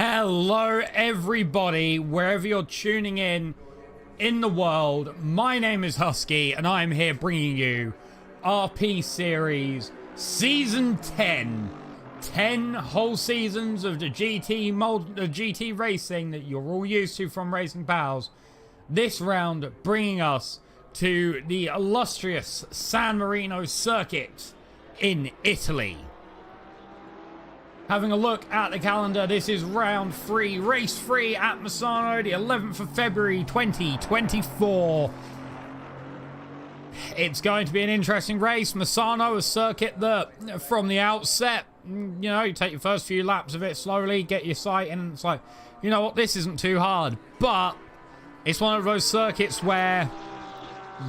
Hello everybody, wherever you're tuning in the world. My name is Husky and I'm here bringing you RP Series Season 10. 10 whole seasons of the GT racing that you're all used to from Racing Pals. This round bringing us to the illustrious San Marino circuit in Italy. Having a look at the calendar, this is round 3, race 3 at Misano, the 11th of February 2024. It's going to be an interesting race. Misano, a circuit that from the outset, you know, you take your first few laps of it slowly, get your sight in, and it's like, you know what, this isn't too hard. But it's one of those circuits where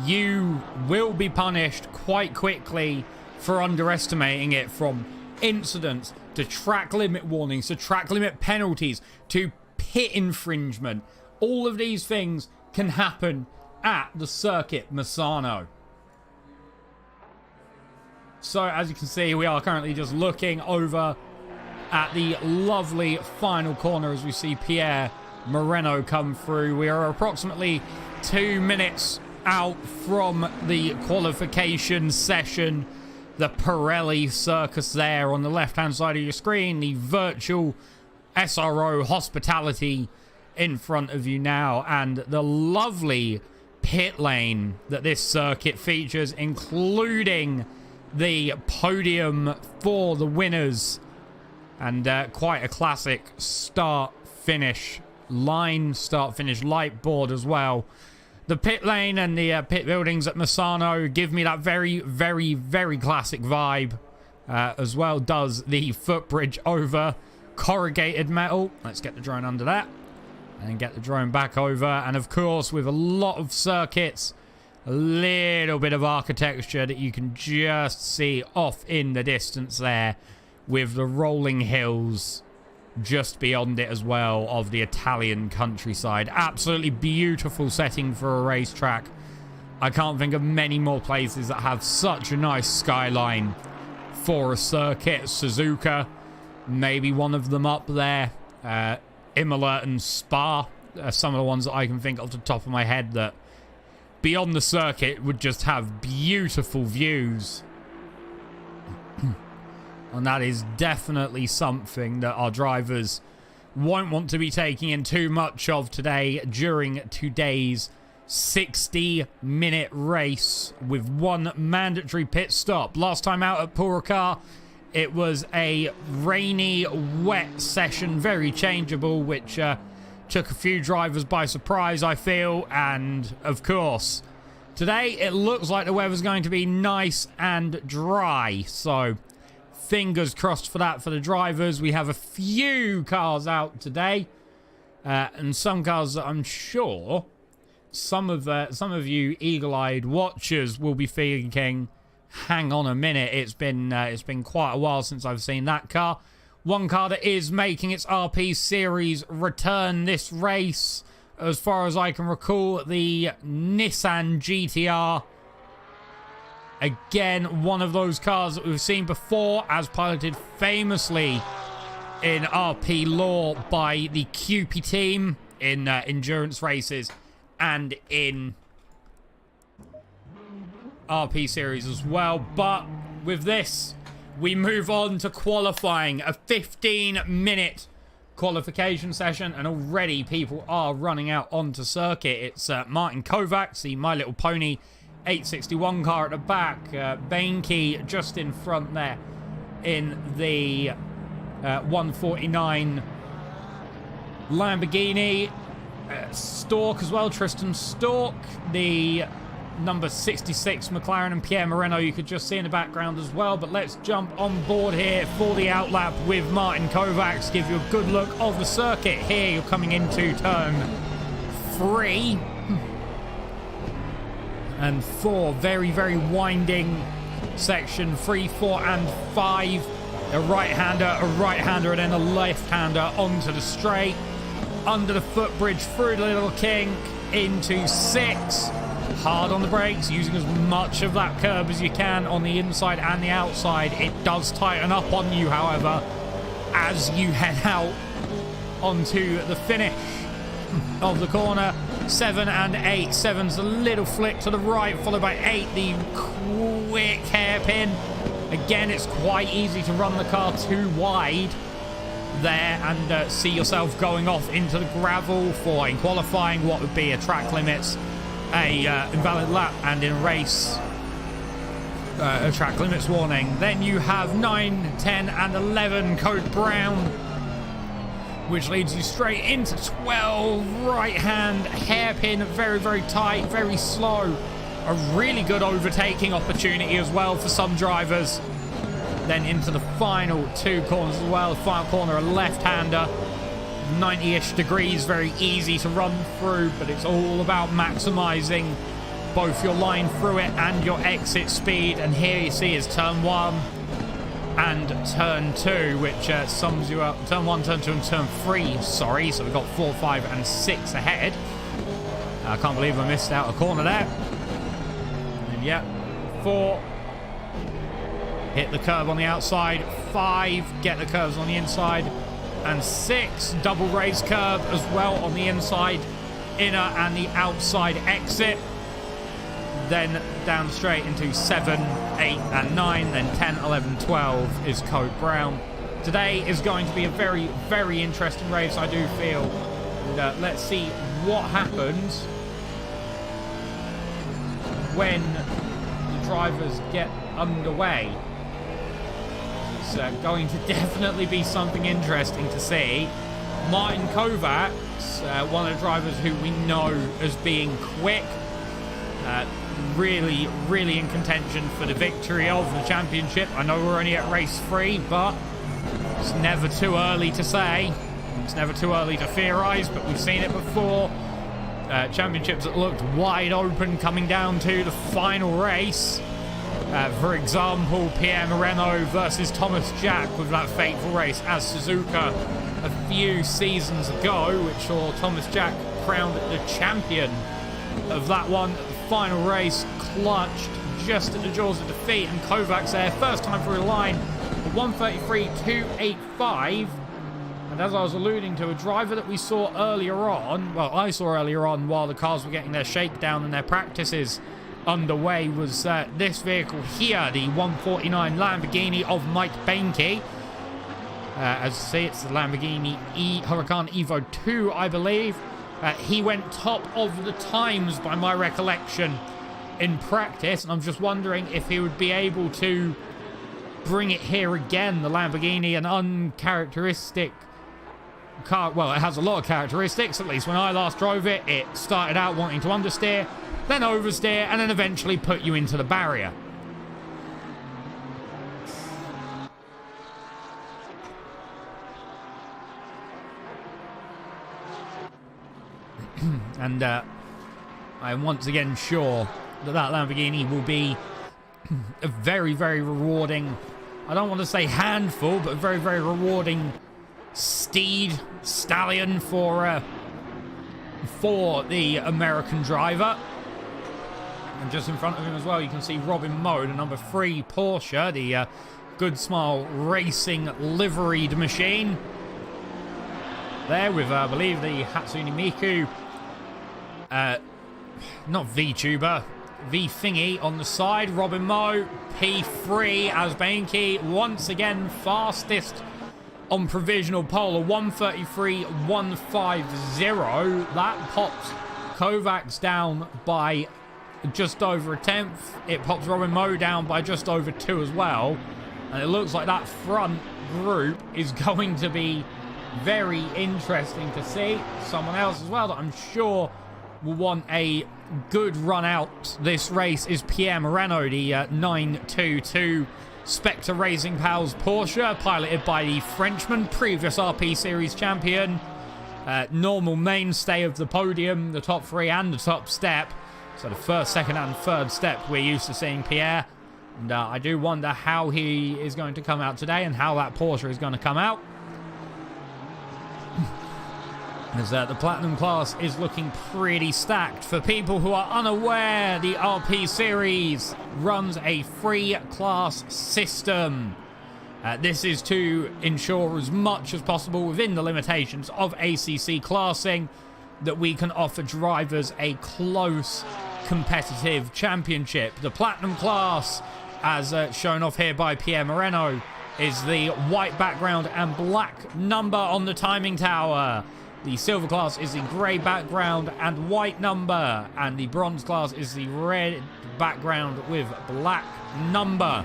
you will be punished quite quickly for underestimating it, from incidents to track limit warnings, to track limit penalties, to pit infringement. All of these things can happen at the circuit Misano. So as you can see, we are currently just looking over at the lovely final corner as we see Pierre Moreno come through. We are approximately 2 minutes out from the qualification session. The Pirelli circus there on the left-hand side of your screen. The virtual SRO hospitality in front of you now. And the lovely pit lane that this circuit features, including the podium for the winners. And quite a classic start-finish line, start-finish light board as well. The pit lane and the pit buildings at Misano give me that very, very, very classic vibe. As well does the footbridge over corrugated metal. Let's get the drone under that. And get the drone back over. And of course, with a lot of circuits, a little bit of architecture that you can just see off in the distance there, with the rolling hills just beyond it as well of the Italian countryside. Absolutely beautiful setting for a racetrack. I can't think of many more places that have such a nice skyline for a circuit. Suzuka, maybe one of them up there. Imola and Spa are some of the ones that I can think off the top of my head that beyond the circuit would just have beautiful views. And that is definitely something that our drivers won't want to be taking in too much of today during today's 60-minute race with one mandatory pit stop. Last time out at Paul Ricard, it was a rainy, wet session, very changeable, which took a few drivers by surprise, I feel. And, of course, today it looks like the weather's going to be nice and dry, so fingers crossed for that for the drivers. We have a few cars out today, and some cars that I'm sure some of you eagle-eyed watchers will be thinking, hang on a minute, it's been quite a while since I've seen that car. One car that is making its RP Series return this race, as far as I can recall, the Nissan GTR. Again, one of those cars that we've seen before, as piloted famously in RP lore by the QP team in endurance races and in RP Series as well. But with this, we move on to qualifying, a 15-minute qualification session, and already people are running out onto circuit. It's Martin Kovacs, the My Little Pony 861 car at the back. Bainke just in front there in the 149 Lamborghini. Stork as well, Tristan Stork. The number 66 McLaren, and Pierre Moreno you could just see in the background as well. But let's jump on board here for the outlap with Martin Kovacs. Give you a good look of the circuit here. You're coming into turn 3 and 4, very, very winding section. 3, 4, and 5. A right-hander, and then a left-hander onto the straight. Under the footbridge, through the little kink, into 6. Hard on the brakes, using as much of that curb as you can on the inside and the outside. It does tighten up on you, however, as you head out onto the finish of the corner. 7 and 8. 7's a little flick to the right, followed by 8, the quick hairpin. Again, it's quite easy to run the car too wide there and see yourself going off into the gravel for, in qualifying, what would be a track limits, a invalid lap, and in race, a track limits warning. Then you have 9, 10 and 11 code brown, which leads you straight into 12 right hand hairpin, very, very tight, very slow. A really good overtaking opportunity as well for some drivers. Then into the final 2 corners as well. The final corner, a left-hander, 90-ish degrees, very easy to run through, but it's all about maximizing both your line through it and your exit speed. And here you see is turn 1 and turn 2, which sums you up. Turn 1, turn 2 and turn 3, sorry. So we've got 4, 5 and 6 ahead. I can't believe I missed out a corner there. And yeah, 4, hit the curb on the outside. 5, get the curves on the inside. And 6, double raise curb as well on the inside, inner and the outside exit. Then down straight into 7, 8 and 9. Then 10, 11, 12 is code brown. Today is going to be a very, very interesting race, I do feel. And let's see what happens when the drivers get underway. It's going to definitely be something interesting to see. Martin Kovacs, one of the drivers who we know as being quick, really, really in contention for the victory of the championship. I know we're only at race 3, but it's never too early to say. It's never too early to theorize, but we've seen it before. Championships that looked wide open coming down to the final race. For example, Pierre Moreno versus Thomas Jack with that fateful race as Suzuka a few seasons ago, which saw Thomas Jack crowned the champion of that one. The final race clutched just at the jaws of defeat, and Kovacs there, first time through the line, 1:33.285. And as I was alluding to, a driver that we saw earlier on, well, I saw earlier on while the cars were getting their shakedown and their practices underway, was this vehicle here, the 149 Lamborghini of Mike Bainke. As you see, it's the Lamborghini Huracan Evo 2, I believe. He went top of the times by my recollection in practice, and I'm just wondering if he would be able to bring it here again. The Lamborghini, an uncharacteristic car. Well, it has a lot of characteristics, at least when I last drove it. It started out wanting to understeer, then oversteer, and then eventually put you into the barrier. And I'm once again sure that that Lamborghini will be a very, very rewarding, I don't want to say handful, but a very, very rewarding stallion for the American driver. And just in front of him as well, you can see Robin Moe, the number 3 Porsche, the Good Smile Racing liveried machine. There with, I believe, the Hatsune Miku, not VTuber, V-Thingy on the side. Robin Moe, P3 as Bainke, once again fastest on provisional pole, a 1:33.150. That pops Kovacs down by just over a tenth. It pops Robin Moe down by just over 2 as well. And it looks like that front group is going to be very interesting to see. Someone else as well that I'm sure will want a good run out this race is Pierre Moreno, the 922 Spectre Racing Pals Porsche, piloted by the Frenchman, previous RP Series champion, normal mainstay of the podium, the top 3 and the top step. So the first, second and third step we're used to seeing Pierre. And I do wonder how he is going to come out today and how that Porsche is going to come out. As the Platinum class is looking pretty stacked. For people who are unaware, the RP Series runs a 3-class system. This is to ensure as much as possible within the limitations of ACC classing that we can offer drivers a close competitive championship. The Platinum class, as shown off here by Pierre Moreno, is the white background and black number on the timing tower. The Silver class is the grey background and white number, and the Bronze class is the red background with black number.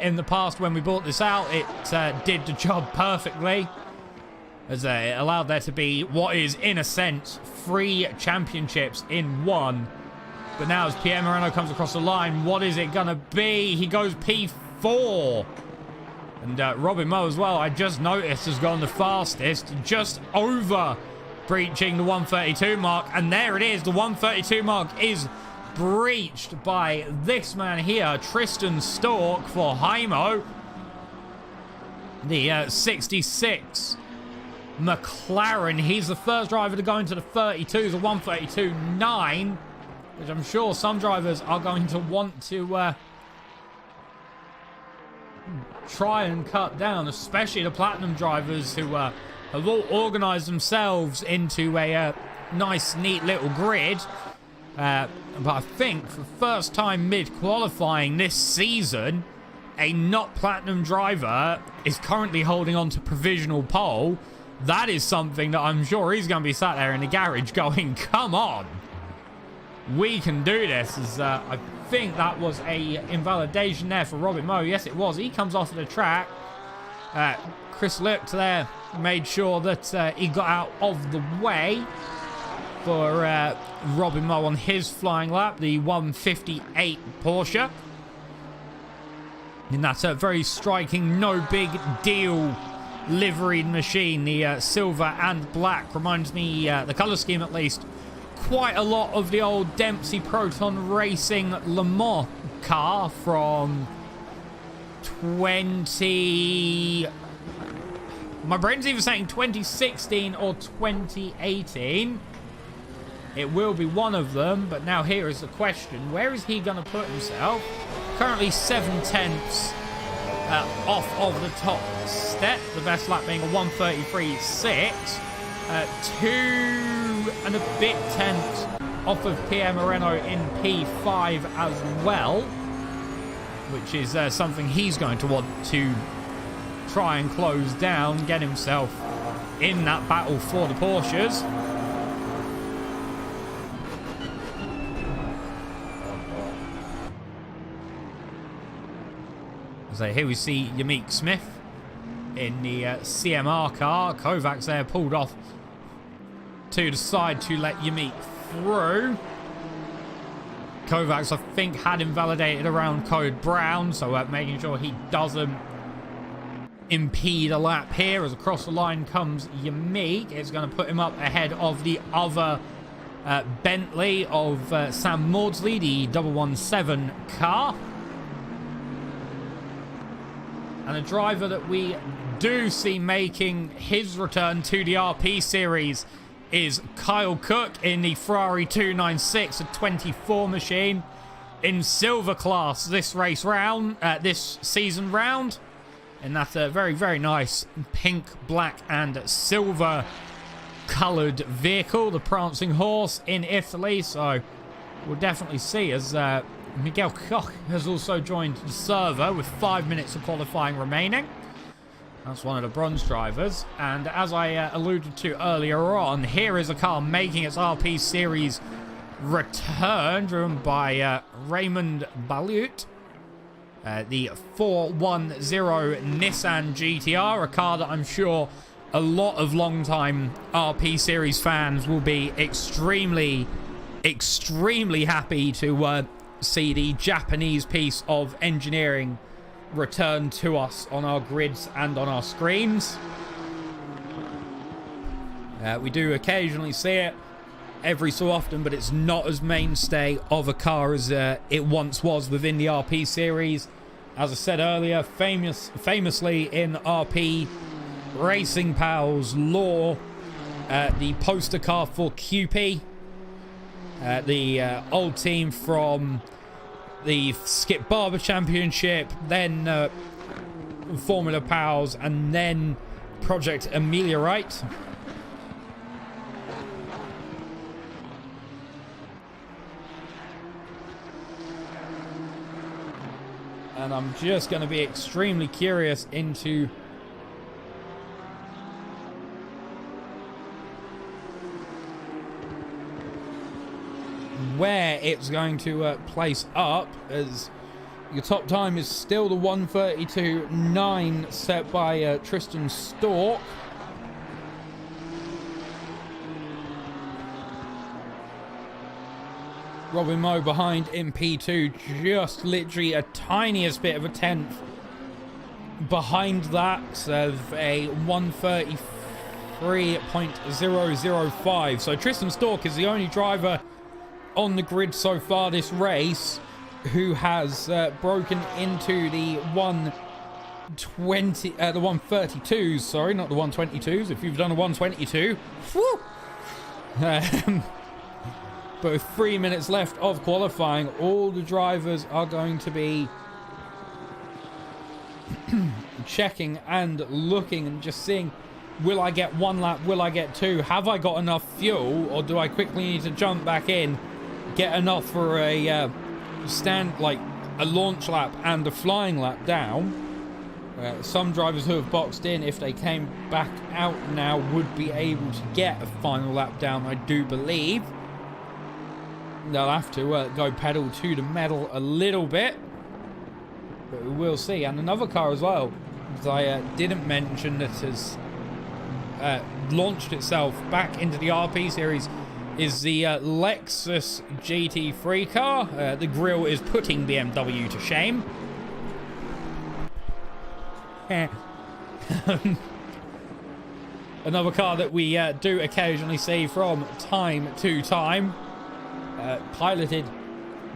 In the past, when we brought this out, it did the job perfectly, as it allowed there to be what is, in a sense, 3 championships in one. But now as Pierre Moreno comes across the line, what is it going to be? He goes P4. And Robin Moe as well, I just noticed, has gone the fastest, just over breaching the 132 mark. And there it is, the 132 mark is breached by this man here, Tristan Stork for Heimo. The 66 McLaren, he's the first driver to go into the 32s, a 132.9, which I'm sure some drivers are going to want to try and cut down, especially the Platinum drivers who have all organised themselves into a nice, neat little grid. But I think for the first time mid-qualifying this season, a not Platinum driver is currently holding on to provisional pole. That is something that I'm sure he's going to be sat there in the garage going, come on, we can do this. As I think that was a invalidation there for Robin Moe. Yes, it was. He comes off of the track. Chris Licht there made sure that he got out of the way for Robin Moe on his flying lap, the 158 Porsche. In that very striking, no big deal liveried machine, the silver and black, reminds me, the colour scheme at least, quite a lot of the old Dempsey Proton Racing Le Mans car from 20... My brain's either saying 2016 or 2018. It will be one of them, but now here is the question. Where is he going to put himself? Currently 7/10 off of the top step. The best lap being a 1:33.6. 2 and a bit tenths off of Pierre Moreno in P5 as well, which is something he's going to want to try and close down, get himself in that battle for the Porsches. So here we see Yamik Smith in the CMR car. Kovacs there pulled off to the side to let Yamik through. Kovacs, I think, had invalidated around code brown, so making sure he doesn't impede a lap here. As across the line comes Yamik. It's going to put him up ahead of the other Bentley of Sam Maudsley, the 117 car. And a driver that we do see making his return to the RP series is Kyle Cook in the Ferrari 296, a 24 machine in silver class this race round, this season round. And that's a very, very nice pink, black and silver coloured vehicle, the Prancing Horse in Italy. So we'll definitely see as Miguel Koch has also joined the server with 5 minutes of qualifying remaining. That's one of the bronze drivers. And as I alluded to earlier on, here is a car making its RP Series return, driven by Raymond Balut. The 410 Nissan GTR, a car that I'm sure a lot of long-time RP Series fans will be extremely, extremely happy to see the Japanese piece of engineering return to us on our grids and on our screens. We do occasionally see it every so often, but it's not as mainstay of a car as it once was within the RP series. As I said earlier, famously in RP Racing Pals lore, the poster car for QP, the old team from the Skip Barber Championship, then Formula Pals and then Project Ameliorite. And I'm just going to be extremely curious into where it's going to place up, as your top time is still the 1:32.9 set by Tristan Stork. Robin Moe behind in P2, just literally a tiniest bit of a tenth behind that of a 1:33.005. So Tristan Stork is the only driver on the grid so far this race who has broken into the 132s, sorry, not the 122s. If you've done a 122, whew. But with 3 minutes left of qualifying, all the drivers are going to be checking and looking and just seeing, will I get one lap, will I get two, have I got enough fuel, or do I quickly need to jump back in, get enough for a like a launch lap and a flying lap down. Some drivers who have boxed in, if they came back out now, would be able to get a final lap down, I do believe. They'll have to go pedal to the metal a little bit, but we will see. And another car as well, as I didn't mention, that has launched itself back into the RP series, is the Lexus GT3 car. The grille is putting BMW to shame. Another car that we do occasionally see from time to time. Piloted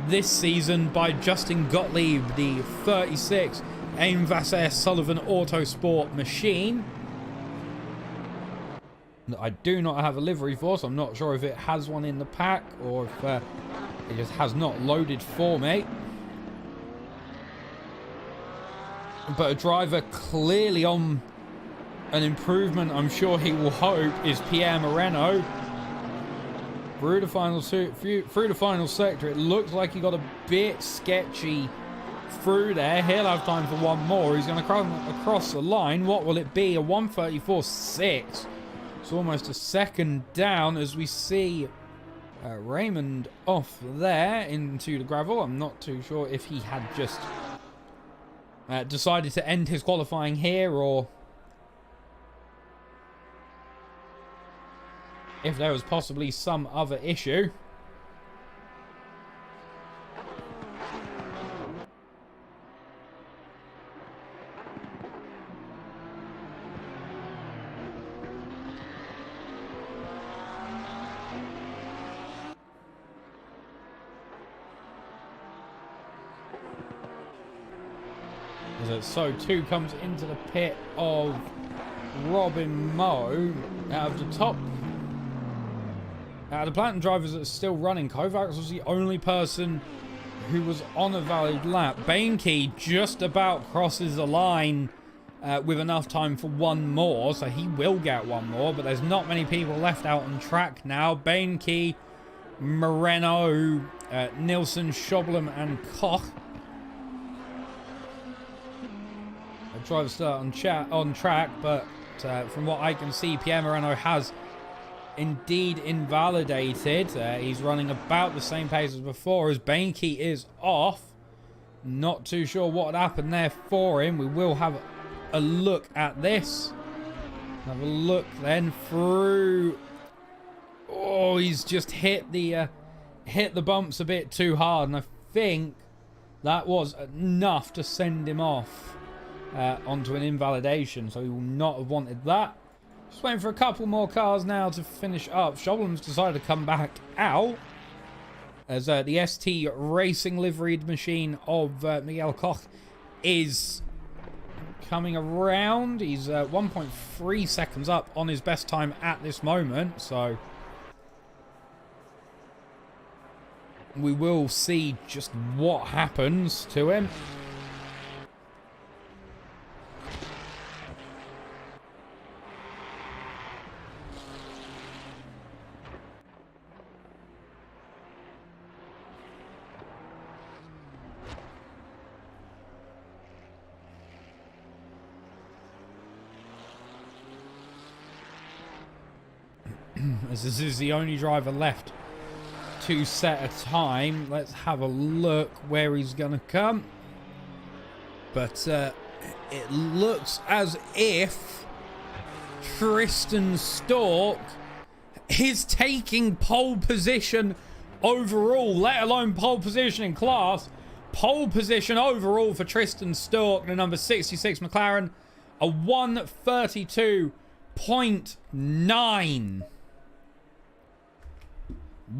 this season by Justin Gottlieb, the 36 Aim Vasser Sullivan Autosport machine. I do not have a livery for, so I'm not sure if it has one in the pack or if it just has not loaded for me. But a driver clearly on an improvement, I'm sure he will hope, is Pierre Moreno. Through the final sector, it looks like he got a bit sketchy through there. He'll have time for one more. He's going to come across the line. What will it be? A 1:34.6. It's almost a second down as we see Raymond off there into the gravel. I'm not too sure if he had just decided to end his qualifying here, or if there was possibly some other issue. So two comes into the pit of Robin Moe. Out of the top, the Platinum drivers that are still running, Kovacs was the only person who was on a valid lap. Bainke just about crosses the line with enough time for one more, so he will get one more, but there's not many people left out on track now. Bainke, Moreno, Nilsson, Schoblem and Koch. Drivers still on track, but from what I can see, Pierre Moreno has indeed invalidated. He's running about the same pace as before, as Bainke is off. Not too sure what happened there for him. We will have a look at this. Have a look then through. Oh, he's just hit the bumps a bit too hard, and I think that was enough to send him off onto an invalidation, so he will not have wanted that. Just waiting for a couple more cars now to finish up. Schoblem's decided to come back out as the ST Racing liveried machine of Miguel Koch is coming around. He's 1.3 seconds up on his best time at this moment, so we will see just what happens to him. as this is the only driver left to set a time. Let's have a look where he's going to come. But it looks as if Tristan Stork is taking pole position overall, let alone pole position in class. Pole position overall for Tristan Stork, the number 66 McLaren, a 1:32.9.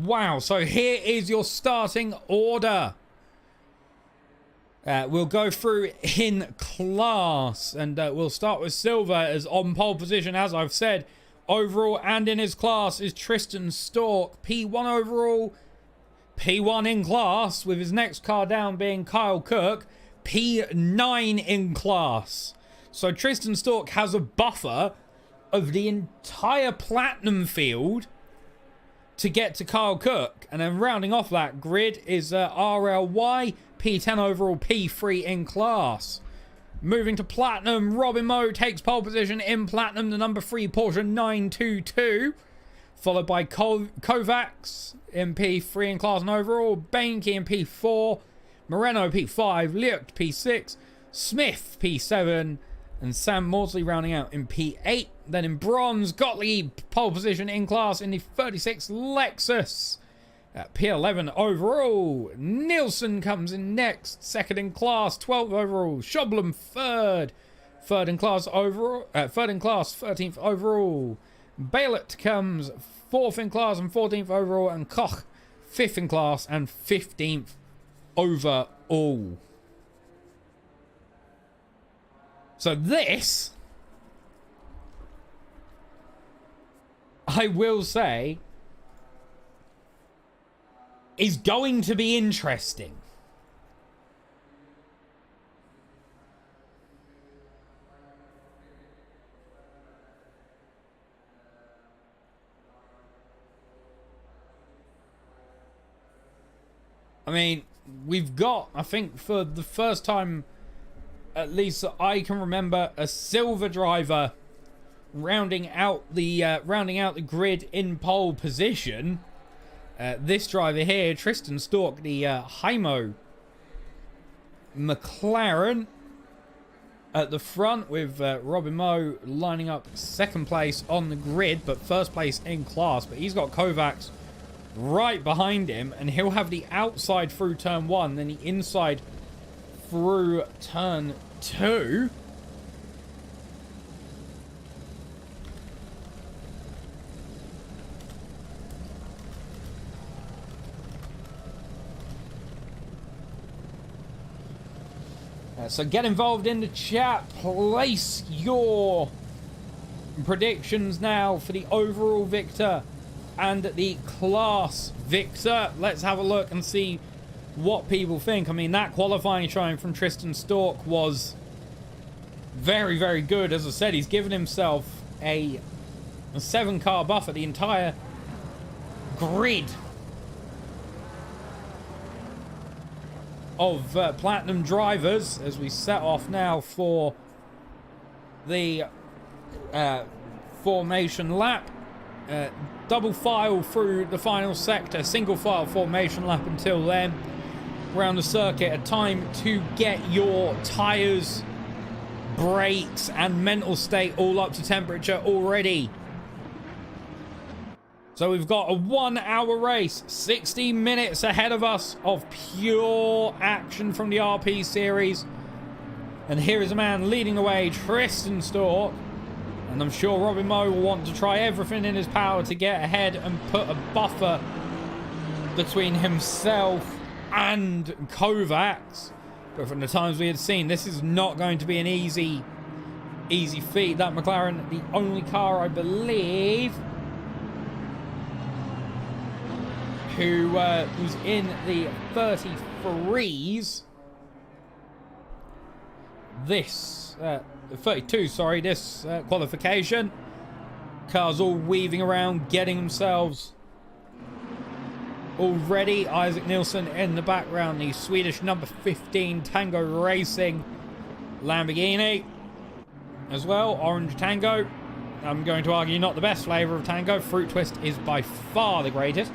Wow, so here is your starting order. We'll go through in class, and we'll start with Silver as on pole position, as I've said. Overall and in his class is Tristan Stork, P1 overall, P1 in class, with his next car down being Kyle Cook, P9 in class. So Tristan Stork has a buffer of the entire Platinum field to get to Kyle Cook. And then rounding off that grid is RLY, P10 overall, P3 in class. Moving to Platinum, Robin Moe takes pole position in Platinum, the number 3 Porsche 922. Followed by Kovacs in P3 in class and overall, Bainke in P4, Moreno P5, Liucht P6, Smith P7, and Sam Maudsley rounding out in P8. Then in bronze, Gottlieb pole position in class in the 36 Lexus. At P11 overall, Nielsen comes in next, second in class, 12th overall. Schoblum third in class overall, 13th overall. Baylett comes 4th in class and 14th overall, and Koch 5th in class and 15th overall. So this, I will say, is going to be interesting. I mean, we've got, I think, for the first time, at least that I can remember, a silver driver rounding out the grid in pole position. This driver here, Tristan Stork, the Hymo McLaren at the front, with Robin Moe lining up second place on the grid, but first place in class. But he's got Kovacs right behind him, and he'll have the outside through turn 1, then the inside through turn 2. So get involved in the chat. Place your predictions now for the overall victor and the class victor. Let's have a look and see what people think. I mean, that qualifying showing from Tristan Stork was very, very good. As I said, he's given himself a 7-car buffer, the entire grid of Platinum drivers, as we set off now for the formation lap. Double file through the final sector, single file formation lap until then. Around the circuit, a time to get your tyres, brakes and mental state all up to temperature already. So we've got a 1-hour race, 60 minutes ahead of us of pure action from the RP series. And here is a man leading the way, Tristan Stork. And I'm sure Robin Moe will want to try everything in his power to get ahead and put a buffer between himself and Kovacs. But from the times we had seen, this is not going to be an easy feat. That McLaren, the only car, I believe, who was in the 33s. This 32, sorry, this qualification. Cars all weaving around, getting themselves all ready. Isaac Nielsen in the background, the Swedish number 15 Tango Racing Lamborghini as well, orange Tango. I'm going to argue, not the best flavour of tango. Fruit twist is by far the greatest.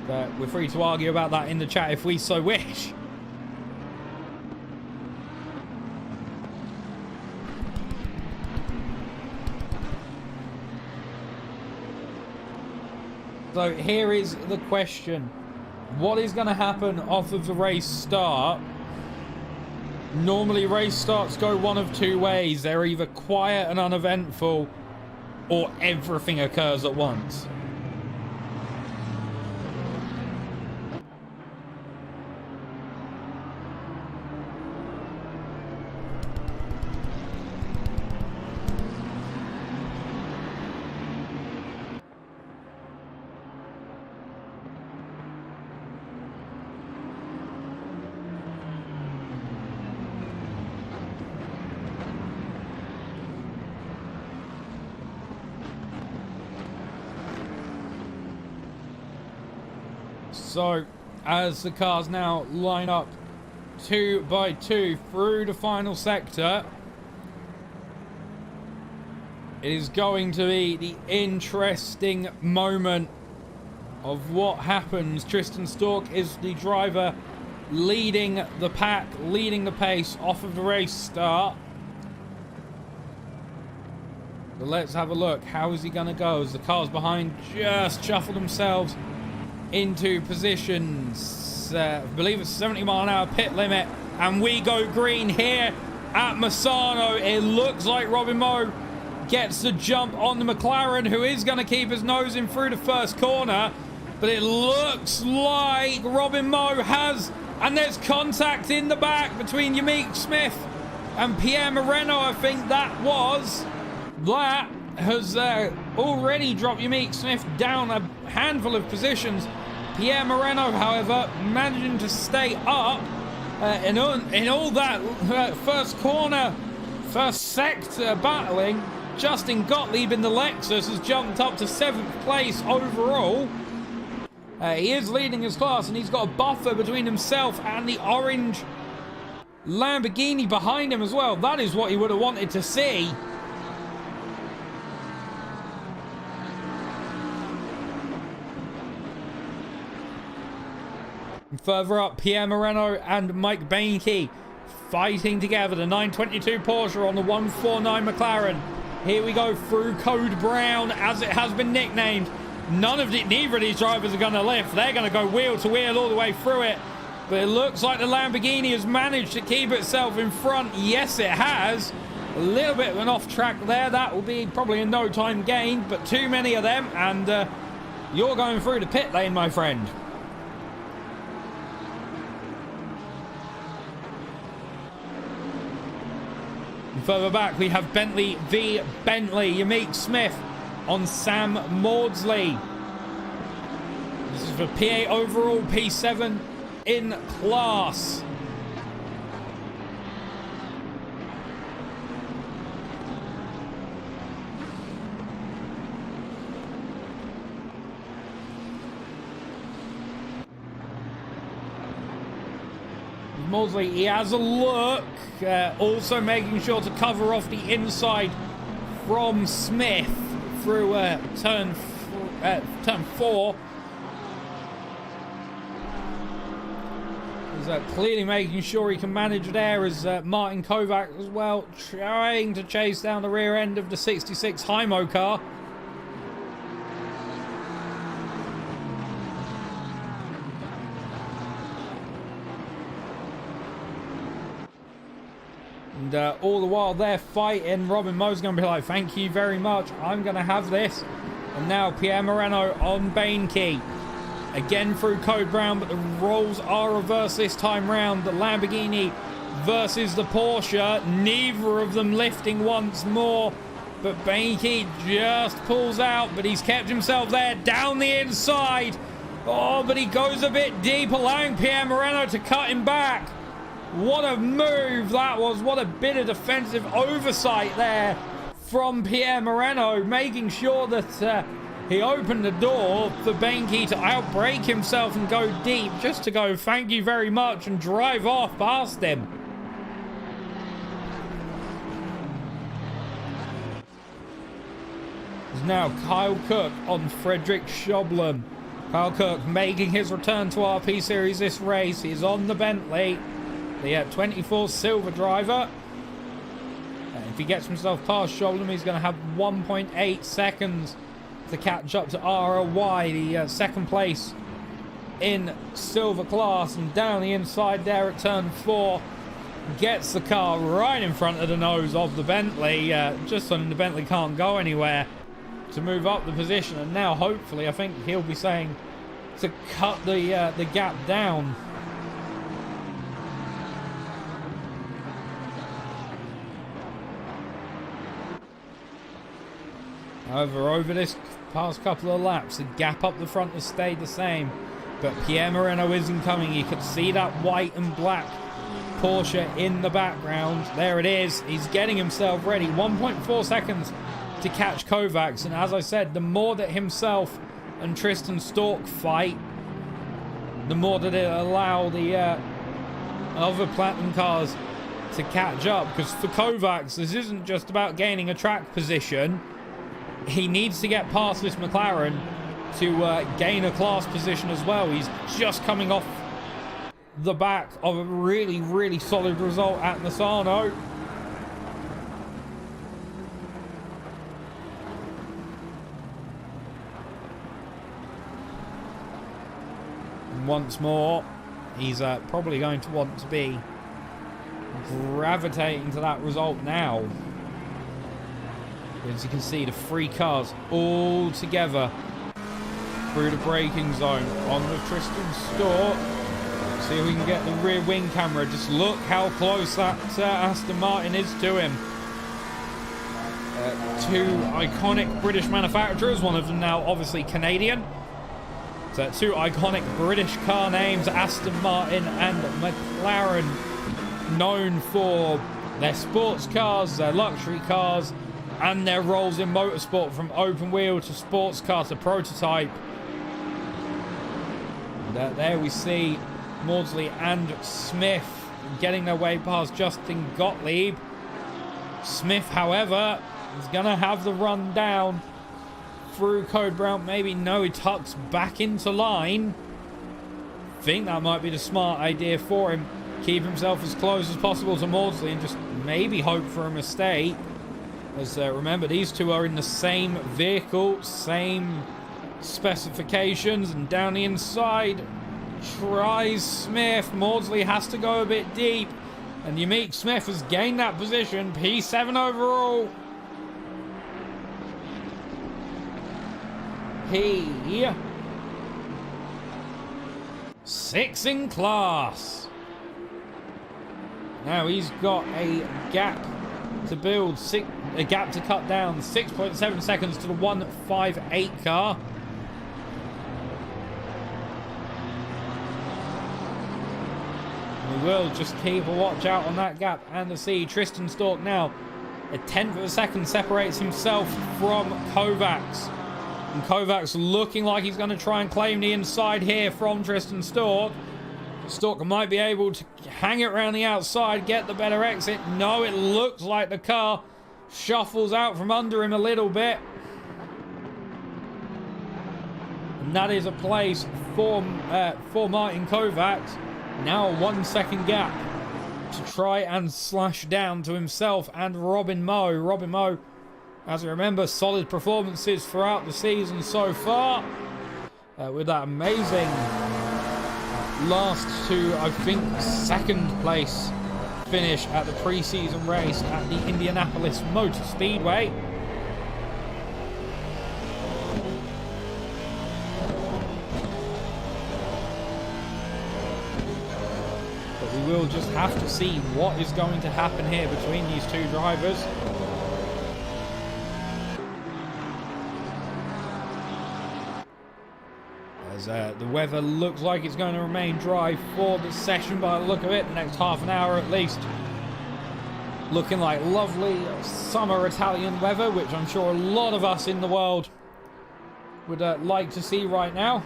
But we're free to argue about that in the chat if we so wish. So here is the question. What is going to happen off of the race start? Normally race starts go one of two ways. They're either quiet and uneventful, or everything occurs at once. So, as the cars now line up 2 by 2 through the final sector, it is going to be the interesting moment of what happens. Tristan Stork is the driver leading the pack, leading the pace off of the race start. So let's have a look. How is he going to go as the cars behind just shuffle themselves into positions? I believe it's 70 mile an hour pit limit, and we go green here at Misano. It looks like Robin Moe gets the jump on the McLaren, who is going to keep his nose in through the first corner, but it looks like Robin Moe has, and there's contact in the back between Yamik Smith and Pierre Moreno. I think that has already dropped Yamik Smith down a handful of positions. Pierre Moreno, however, managing to stay up in all that first corner, first sector battling. Justin Gottlieb in the Lexus has jumped up to 7th place overall. He is leading his class, and he's got a buffer between himself and the orange Lamborghini behind him as well. That is what he would have wanted to see. Further up, Pierre Moreno and Mike Bainke fighting together. The 922 Porsche on the 149 McLaren. Here we go through Code Brown, as it has been nicknamed. Neither of these drivers are going to lift. They're going to go wheel to wheel all the way through it. But it looks like the Lamborghini has managed to keep itself in front. Yes, it has. A little bit of an off track there. That will be probably a no time gain, but too many of them, and you're going through the pit lane, my friend. Further back, we have Bentley v Bentley. Yamik Smith on Sam Maudsley. This is for PA overall, P7 in class. Maudsley, he has a look, also making sure to cover off the inside from Smith through turn 4. He's clearly making sure he can manage there, as Martin Kovac as well trying to chase down the rear end of the 66 Hymo car. And all the while they're fighting, Robin Moe's going to be like, thank you very much, I'm going to have this. And now Pierre Moreno on Bainke. Again through Code Brown, but the roles are reversed this time round. The Lamborghini versus the Porsche. Neither of them lifting once more. But Bainke just pulls out, but he's kept himself there down the inside. Oh, but he goes a bit deep, allowing Pierre Moreno to cut him back. What a move that was. What a bit of defensive oversight there from Pierre Moreno, making sure that he opened the door for Bainke to outbrake himself and go deep, just to go thank you very much and drive off past him. now Kyle Cook on Frederick Schoblen. Kyle Cook making his return to RP Series this race. He's on the Bentley, the 24 Silver driver. And if he gets himself past Schoblen, he's going to have 1.8 seconds to catch up to ROY, the second place in Silver class. And down the inside there at turn 4, gets the car right in front of the nose of the Bentley, just so the Bentley can't go anywhere to move up the position. And now hopefully I think he'll be saying to cut the gap down. However, over this past couple of laps, the gap up the front has stayed the same, but Pierre Moreno isn't coming. You could see that white and black Porsche in the background. There it is. He's getting himself ready. 1.4 seconds to catch Kovacs. And as I said, the more that himself and Tristan Stork fight, the more that it allow the other Platinum cars to catch up. Because for Kovacs, this isn't just about gaining a track position. He needs to get past this McLaren to gain a class position as well. He's just coming off the back of a really, really solid result at Misano. And once more, he's probably going to want to be gravitating to that result now. As you can see, the 3 cars all together through the braking zone on the Tristan Stork. See if we can get the rear wing camera. Just look how close that Aston Martin is to him. 2 iconic British manufacturers, one of them now obviously Canadian. So 2 iconic British car names, Aston Martin and McLaren, known for their sports cars, their luxury cars, and their roles in motorsport, from open wheel to sports car to prototype. And, there we see Maudsley and Smith getting their way past Justin Gottlieb. Smith, however, is going to have the run down through Code Brown. Maybe no, he tucks back into line. Think that might be the smart idea for him. Keep himself as close as possible to Maudsley and just maybe hope for a mistake. As remember, these 2 are in the same vehicle, same specifications, and down the inside tries Smith. Maudsley has to go a bit deep, and Yamik Smith has gained that position. P7 overall. P6 in class. Now he's got a gap to build, a gap to cut down. 6.7 seconds to the 158 car. We will just keep a watch out on that gap and to see Tristan Stork now. A 1/10 of a second separates himself from Kovacs. And Kovacs looking like he's going to try and claim the inside here from Tristan Stork. Stork might be able to hang it around the outside, get the better exit. No, it looks like the car shuffles out from under him a little bit. And that is a place for Martin Kovacs. Now a 1 second gap to try and slash down to himself and Robin Moe. Robin Moe, as you remember, solid performances throughout the season so far. With that amazing last to, I think, 2nd place finish at the pre-season race at the Indianapolis Motor Speedway. But we will just have to see what is going to happen here between these 2 drivers. As the weather looks like it's going to remain dry for the session by the look of it, the next half an hour at least. Looking like lovely summer Italian weather, which I'm sure a lot of us in the world would like to see right now.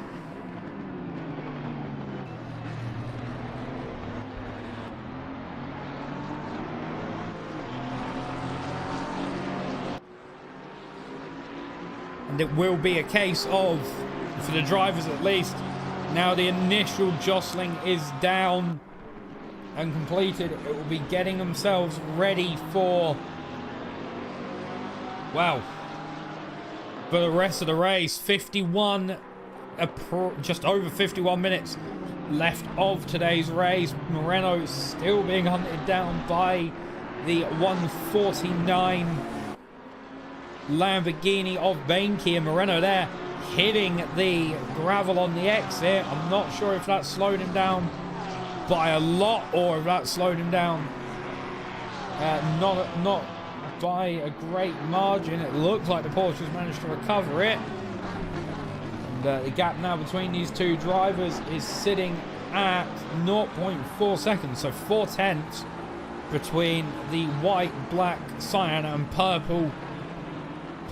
And it will be a case of, for the drivers at least, now the initial jostling is down and completed. It will be getting themselves ready for, well, for the rest of the race. 51, just over 51 minutes left of today's race. Moreno still being hunted down by the 149 Lamborghini of Bainke, and Moreno there hitting the gravel on the exit. I'm not sure if that slowed him down by a lot or if that slowed him down not by a great margin. It looks like the Porsche's managed to recover it. And the gap now between these two drivers is sitting at 0.4 seconds, so 4/10 between the white, black, cyan and purple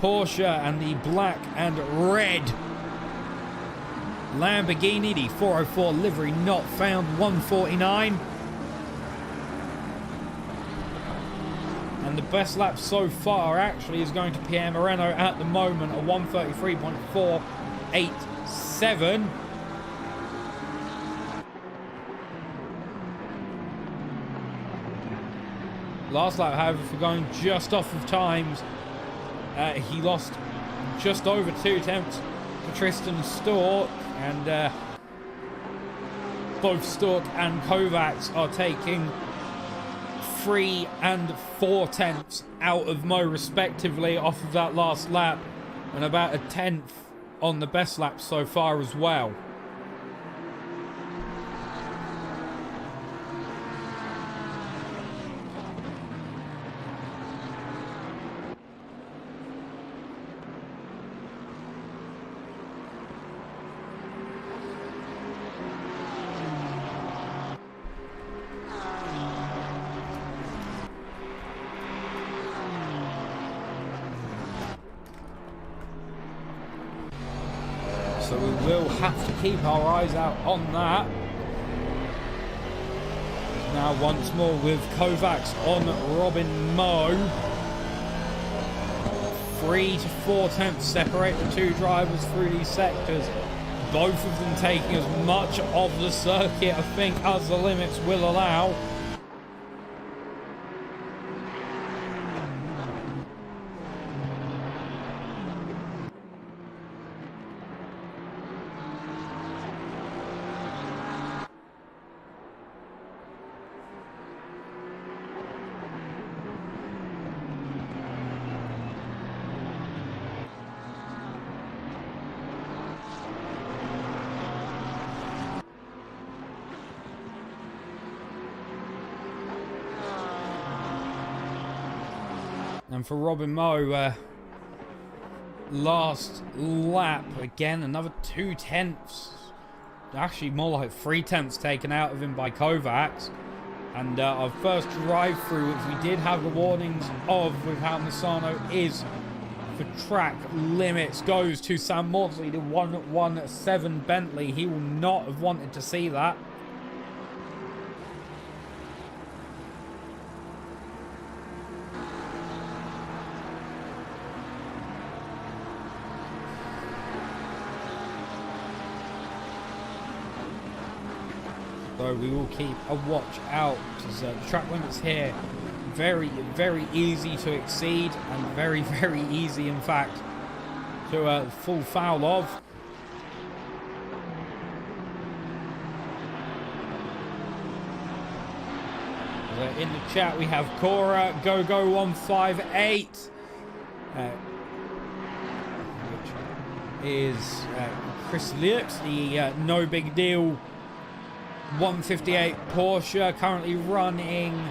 Porsche and the black and red Lamborghini. The 404 livery not found, 149. And the best lap so far actually is going to Pierre Moreno at the moment, a 133.487. Last lap, however, for going just off of times, he lost just over 2 tenths to Tristan Stork, and both Stork and Kovacs are taking 3 and 4 tenths out of Mo respectively off of that last lap, and about a tenth on the best lap so far as well. So we will have to keep our eyes out on that. Now once more with Kovacs on Robin Moe. 3 to 4 tenths separate the two drivers through these sectors. Both of them taking as much of the circuit, I think, as the limits will allow. And for Robin Moe, last lap, again, another 2 tenths. Actually, more like 3 tenths taken out of him by Kovacs. And our first drive-through, which we did have the warnings of with how Misano is for track limits, goes to Sam Maudsley, the 117 Bentley. He will not have wanted to see that. So we will keep a watch out, because the track limits here very, very easy to exceed, and very, very easy, in fact, to full foul of. In the chat we have Cora Go158, which is Chris Lux, the no big deal 158 Porsche, currently running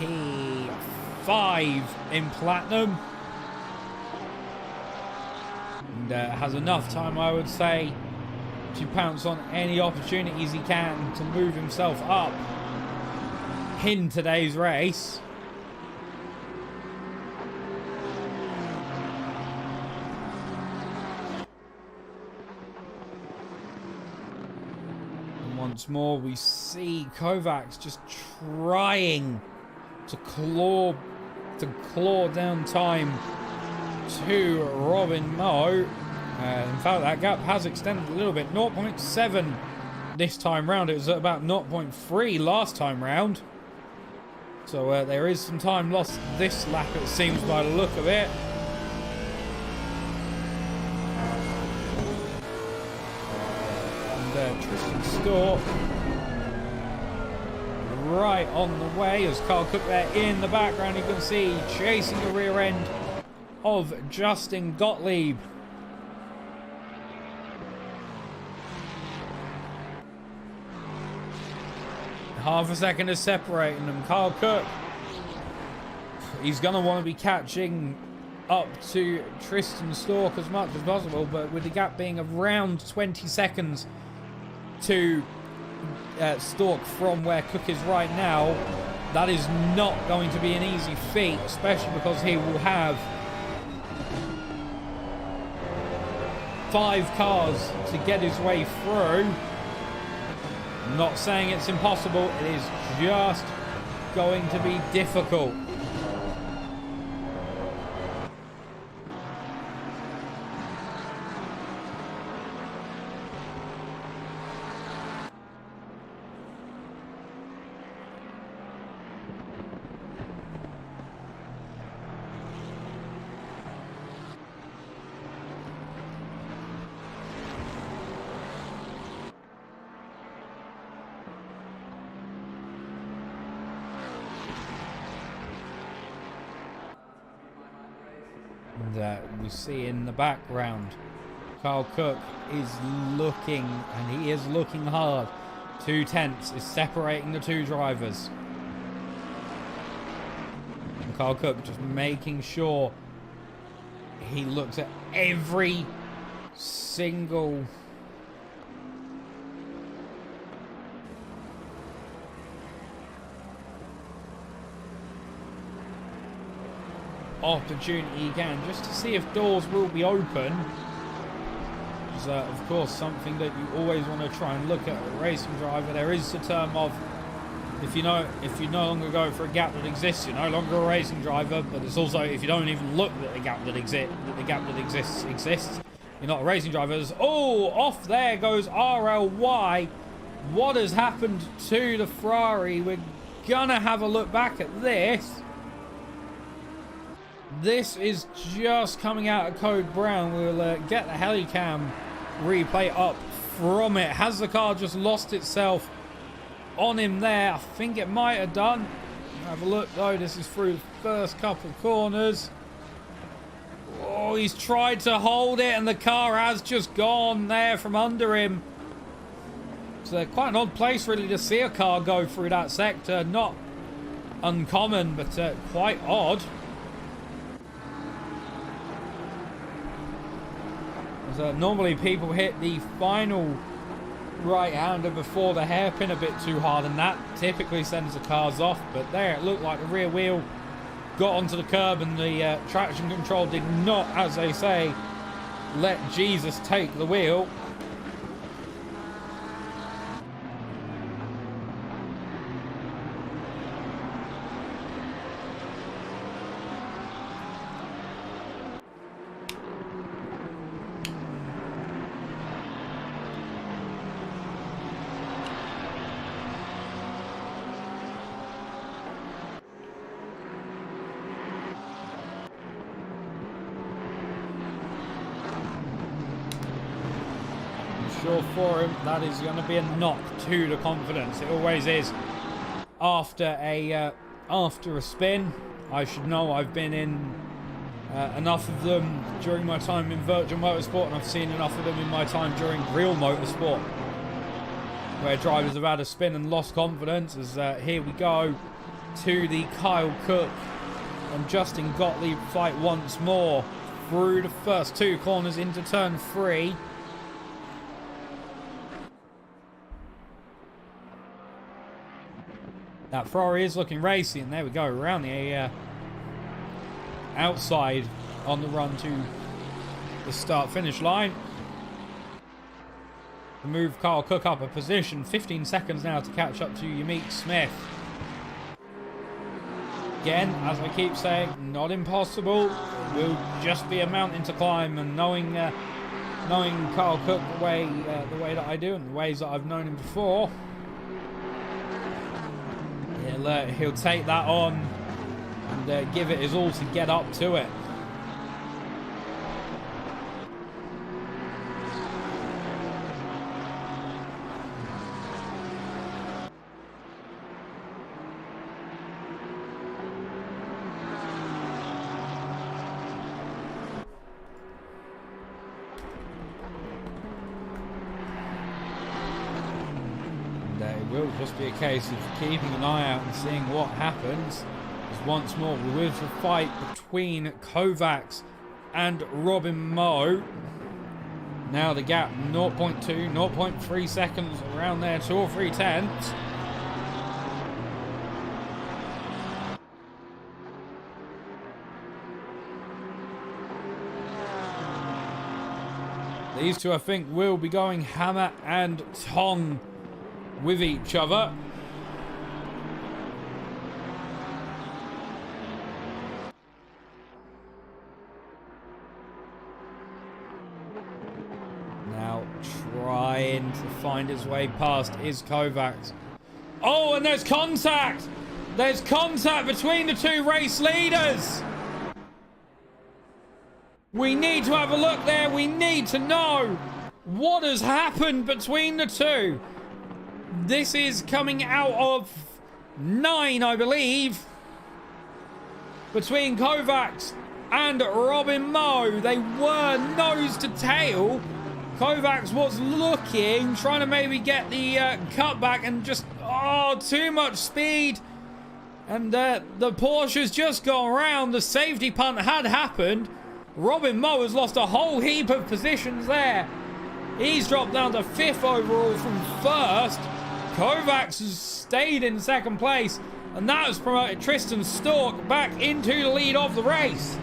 P5 in Platinum, and has enough time, I would say, to pounce on any opportunities he can to move himself up in today's race. Once more, we see Kovacs just trying to claw down time to Robin Moe. In fact, that gap has extended a little bit. 0.7 this time round. It was at about 0.3 last time round. So there is some time lost this lap, it seems, by the look of it. And Tristan Stork right on the way as Carl Cook there in the background. You can see chasing the rear end of Justin Gottlieb. Half a second is separating them. Carl Cook, he's going to want to be catching up to Tristan Stork as much as possible, but with the gap being around 20 seconds to Stork from where Cook is right now, that is not going to be an easy feat, especially because he will have 5 cars to get his way through. I'm not saying it's impossible, it is just going to be difficult. We see in the background Carl Cook is looking, and he is looking hard. 2 tenths is separating the 2 drivers. And Carl Cook just making sure he looks at every single opportunity again, just to see if doors will be open. Which is of course something that you always want to try and look at a racing driver. There is the term of if you no longer go for a gap that exists, you're no longer a racing driver. But it's also if you don't even look at the gap that exists, you're not a racing driver. Oh, off there goes RLY. What has happened to the Ferrari? We're gonna have a look back at this. This is just coming out of Code Brown. We'll get the Helicam replay up from it. Has the car just lost itself on him there? I think it might have done. Have a look though. This is through the first couple of corners. Oh, he's tried to hold it and the car has just gone there from under him. So quite an odd place really to see a car go through that sector. Not uncommon, but quite odd. Normally people hit the final right-hander before the hairpin a bit too hard, and that typically sends the cars off. But there, it looked like the rear wheel got onto the curb and the traction control did not, as they say, let Jesus take the wheel. For him, that is going to be a knock to the confidence. It always is after a spin. I should know. I've been in enough of them during my time in virtual motorsport, and I've seen enough of them in my time during real motorsport, where drivers have had a spin and lost confidence. As here we go to the Kyle Cook and Justin Gottlieb fight once more through the first 2 corners into turn 3. That Ferrari is looking racy, and there we go, around the outside on the run to the start-finish line. To move Carl Cook up a position, 15 seconds now to catch up to Yamik Smith. Again, as I keep saying, not impossible. will just be a mountain to climb, and knowing Carl Cook the way that I do and the ways that I've known him before, he'll take that on and give it his all to get up to it. Will just be a case of keeping an eye out and seeing what happens. As once more we're with the fight between Kovacs and Robin Moe. Now the gap 0.2, 0.3 seconds around there, 2 or 3 tenths. These two, I think, will be going hammer and tong with each other. Now trying to find his way past is Kovacs. Oh, and there's contact! There's contact between the two race leaders! We need to have a look there. We need to know what has happened between the two. This is coming out of 9, I believe, between Kovacs and Robin Moe. They were nose to tail. Kovacs was looking, trying to maybe get the cutback, and just, too much speed. And the Porsche's just gone around. The safety punt had happened. Robin Moe has lost a whole heap of positions there. He's dropped down to 5th overall from 1st. Kovacs has stayed in 2nd place, and that has promoted Tristan Stork back into the lead of the race.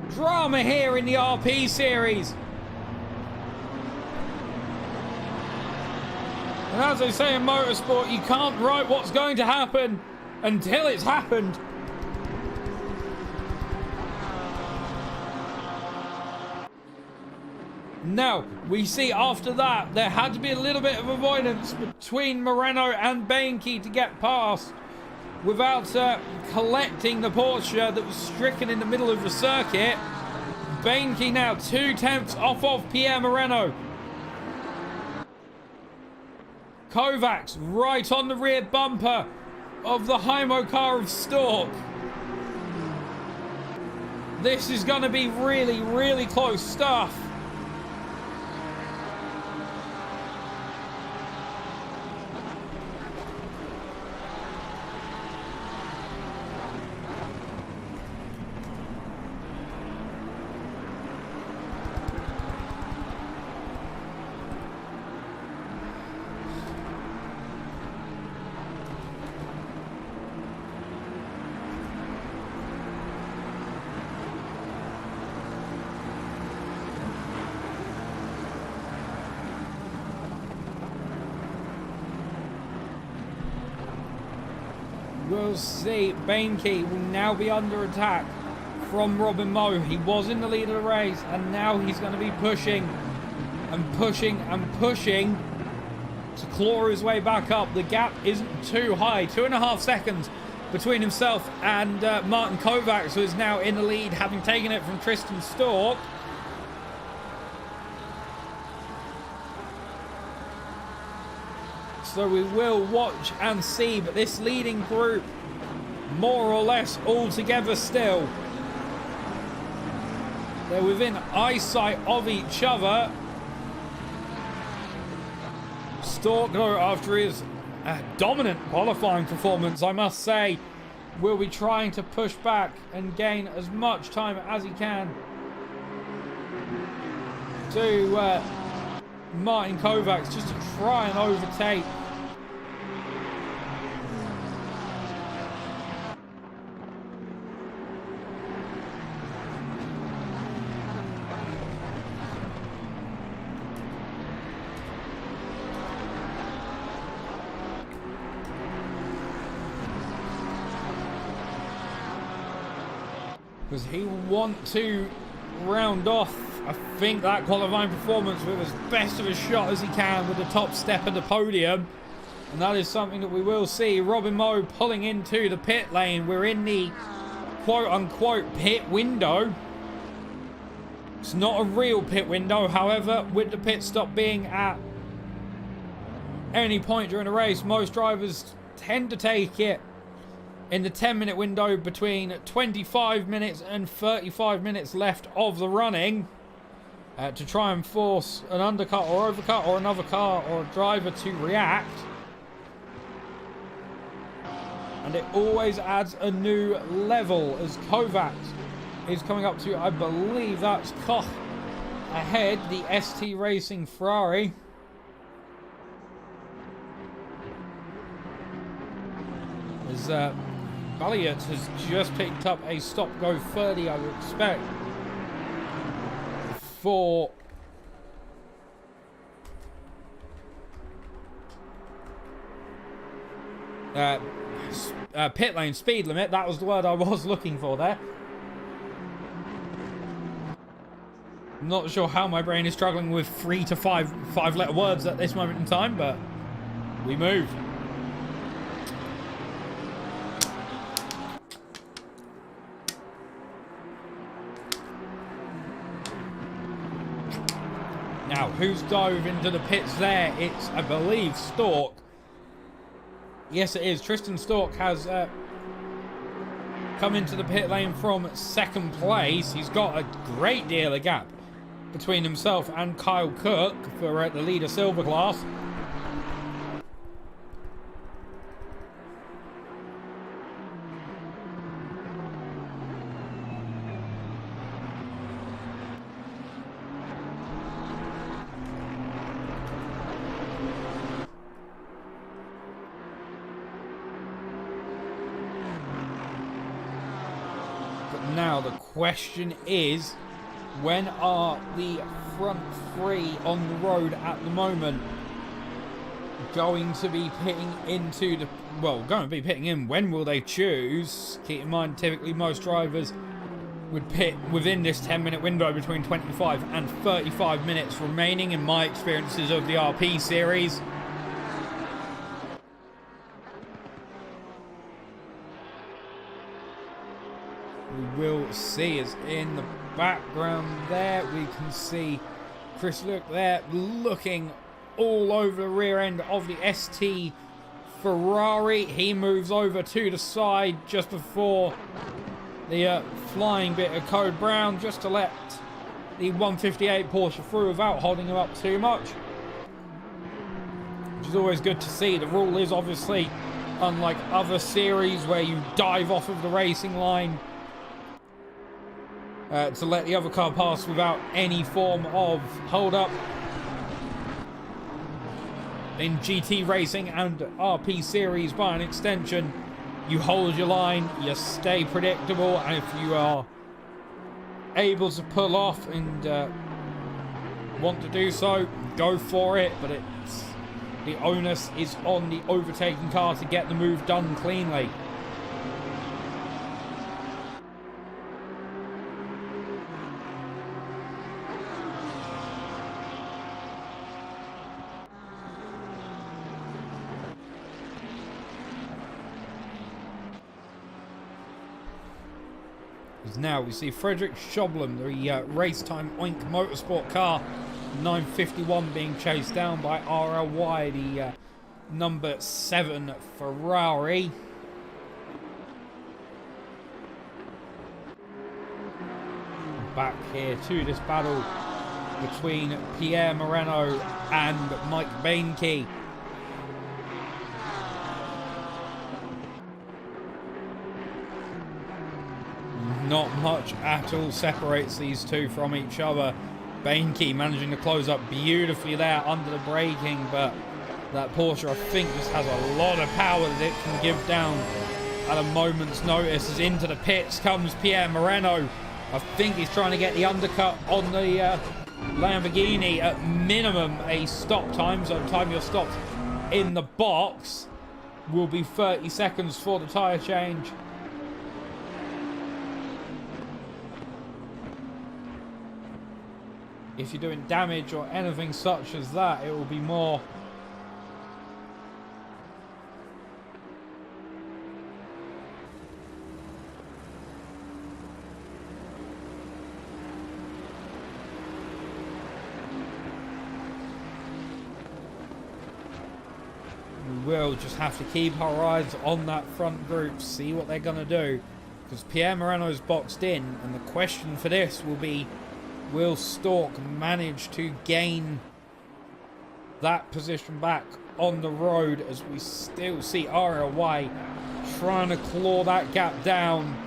Drama here in the RP series. And as they say in motorsport, you can't write what's going to happen until it's happened. Now, we see after that, there had to be a little bit of avoidance between Moreno and Bainke to get past without collecting the Porsche that was stricken in the middle of the circuit. Bainke now 2 tenths off of Pierre Moreno. Kovacs right on the rear bumper of the Hymo car of Stork. This is going to be really, really close stuff. We'll see. Bainke will now be under attack from Robin Moe. He was in the lead of the race, and now he's going to be pushing and pushing and pushing to claw his way back up. The gap isn't too high. 2.5 seconds between himself and Martin Kovacs, who is now in the lead, having taken it from Tristan Stork. So we will watch and see, but this leading group more or less all together still. They're within eyesight of each other. Stork, though, after his dominant qualifying performance, I must say, will be trying to push back and gain as much time as he can to Martin Kovacs, just to try and overtake. because he will want to round off, I think, that qualifying performance with as best of a shot as he can with the top step of the podium. And that is something that we will see. Robin Moe pulling into the pit lane. We're in the quote-unquote pit window. It's not a real pit window, however, with the pit stop being at any point during the race, most drivers tend to take it in the 10-minute window between 25 minutes and 35 minutes left of the running to try and force an undercut or overcut or another car or a driver to react. And it always adds a new level as Kovacs is coming up to, I believe that's Koch ahead, the ST Racing Ferrari. As Balliot has just picked up a stop-go 30, I would expect, for pit lane speed limit. That was the word I was looking for there. I'm not sure how my brain is struggling with 3 to 5 letter words at this moment in time, but we move. Now, who's dove into the pits there? It's, I believe, Stork. Yes, it is. Tristan Stork has come into the pit lane from second place. He's got a great deal of gap between himself and Kyle Cook for the leader silver class. Now the question is, when are the front three on the road at the moment going to be pitting into the, well, going to be pitting in? When will they choose? Keep in mind, typically most drivers would pit within this 10-minute window between 25 and 35 minutes remaining in my experiences of the RP series. We will see, as in the background there we can see Chris Luke there looking all over the rear end of the ST Ferrari. He moves over to the side just before the flying bit of Code Brown, just to let the 158 Porsche through without holding him up too much, which is always good to see. The rule is obviously, unlike other series where you dive off of the racing line, to let the other car pass without any form of hold-up. In GT racing and RP series, by an extension, you hold your line, you stay predictable, and if you are able to pull off and want to do so, go for it. But it's, the onus is on the overtaking car to get the move done cleanly. Now we see Frederick Schoblem, the race time Oink Motorsport car, 951, being chased down by RLY, the number 7 Ferrari. Back here to this battle between Pierre Moreno and Mike Bainke. Not much at all separates these two from each other. Bainke managing to close up beautifully there under the braking, but that Porsche, I think, just has a lot of power that it can give down at a moment's notice. As into the pits comes Pierre Moreno. I think he's trying to get the undercut on the Lamborghini. At minimum, a stop time, so the time you're stopped in the box will be 30 seconds for the tyre change. if you're doing damage or anything such as that, it will be more we'll just have to keep our eyes on that front group, see what they're going to do, because Pierre Moreno's boxed in, and the question for this will be, will Stork manage to gain that position back on the road, as we still see RLY trying to claw that gap down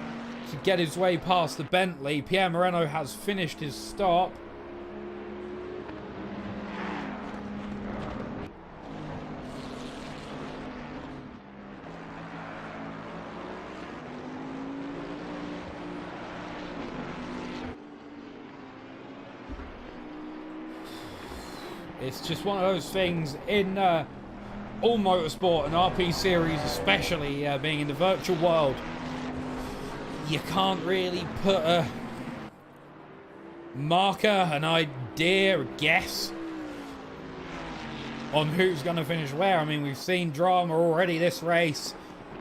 to get his way past the Bentley. Pierre Moreno has finished his stop. It's just one of those things in all motorsport and RP series, especially being in the virtual world. You can't really put a marker, an idea, a guess on who's going to finish where. I mean, we've seen drama already this race,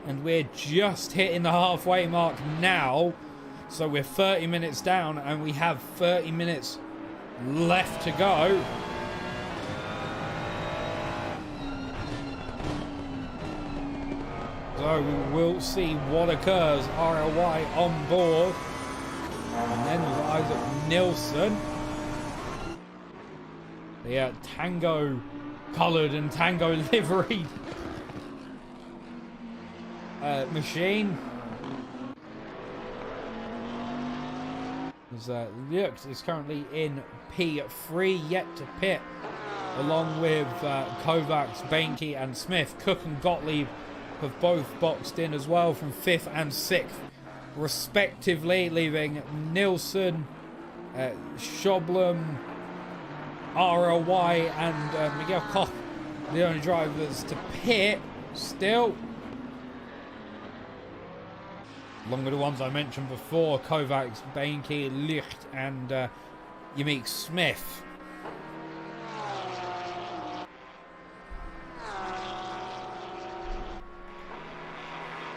and we're just hitting the halfway mark now. So we're 30 minutes down, and we have 30 minutes left to go. So we will see what occurs. RLY on board. And then with Isaac Nilsson. The tango coloured and tango liveried machine. As Lux is currently in P3, yet to pit, along with Kovacs, Bainke and Smith. Cook and Gottlieb have both boxed in as well from 5th and 6th respectively, leaving Nilsson, Schoblum, RLY and Miguel Koch the only drivers to pit still. Along with the ones I mentioned before, Kovacs, Bainke, Licht and Yamik Smith.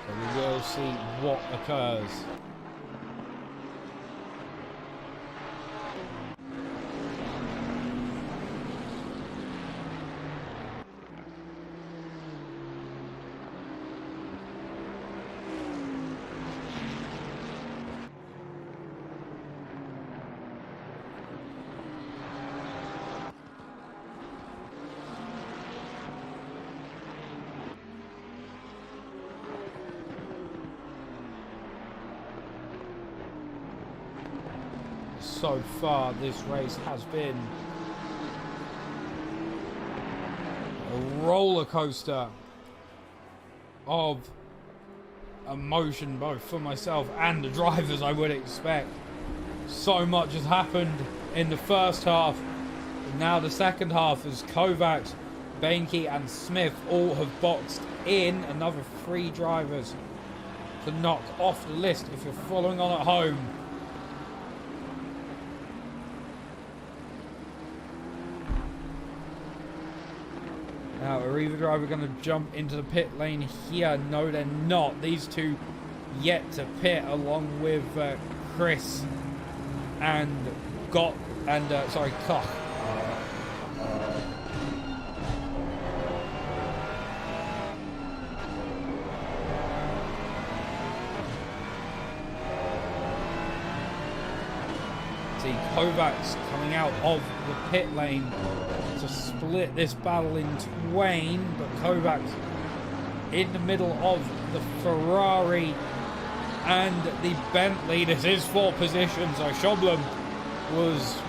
So we will see what occurs. So far, this race has been a roller coaster of emotion, both for myself and the drivers, I would expect. So much has happened in the first half, and now the second half, as Kovacs, Bainke and Smith all have boxed in. Another 3 drivers to knock off the list if you're following on at home. Now, are either driver going to jump into the pit lane here? No, they're not. These two yet to pit, along with Chris and Koch. See Kovacs coming out of the pit lane to split this battle in twain, but Kovacs in the middle of the Ferrari and the Bentley. This is 4 positions, so Schoblum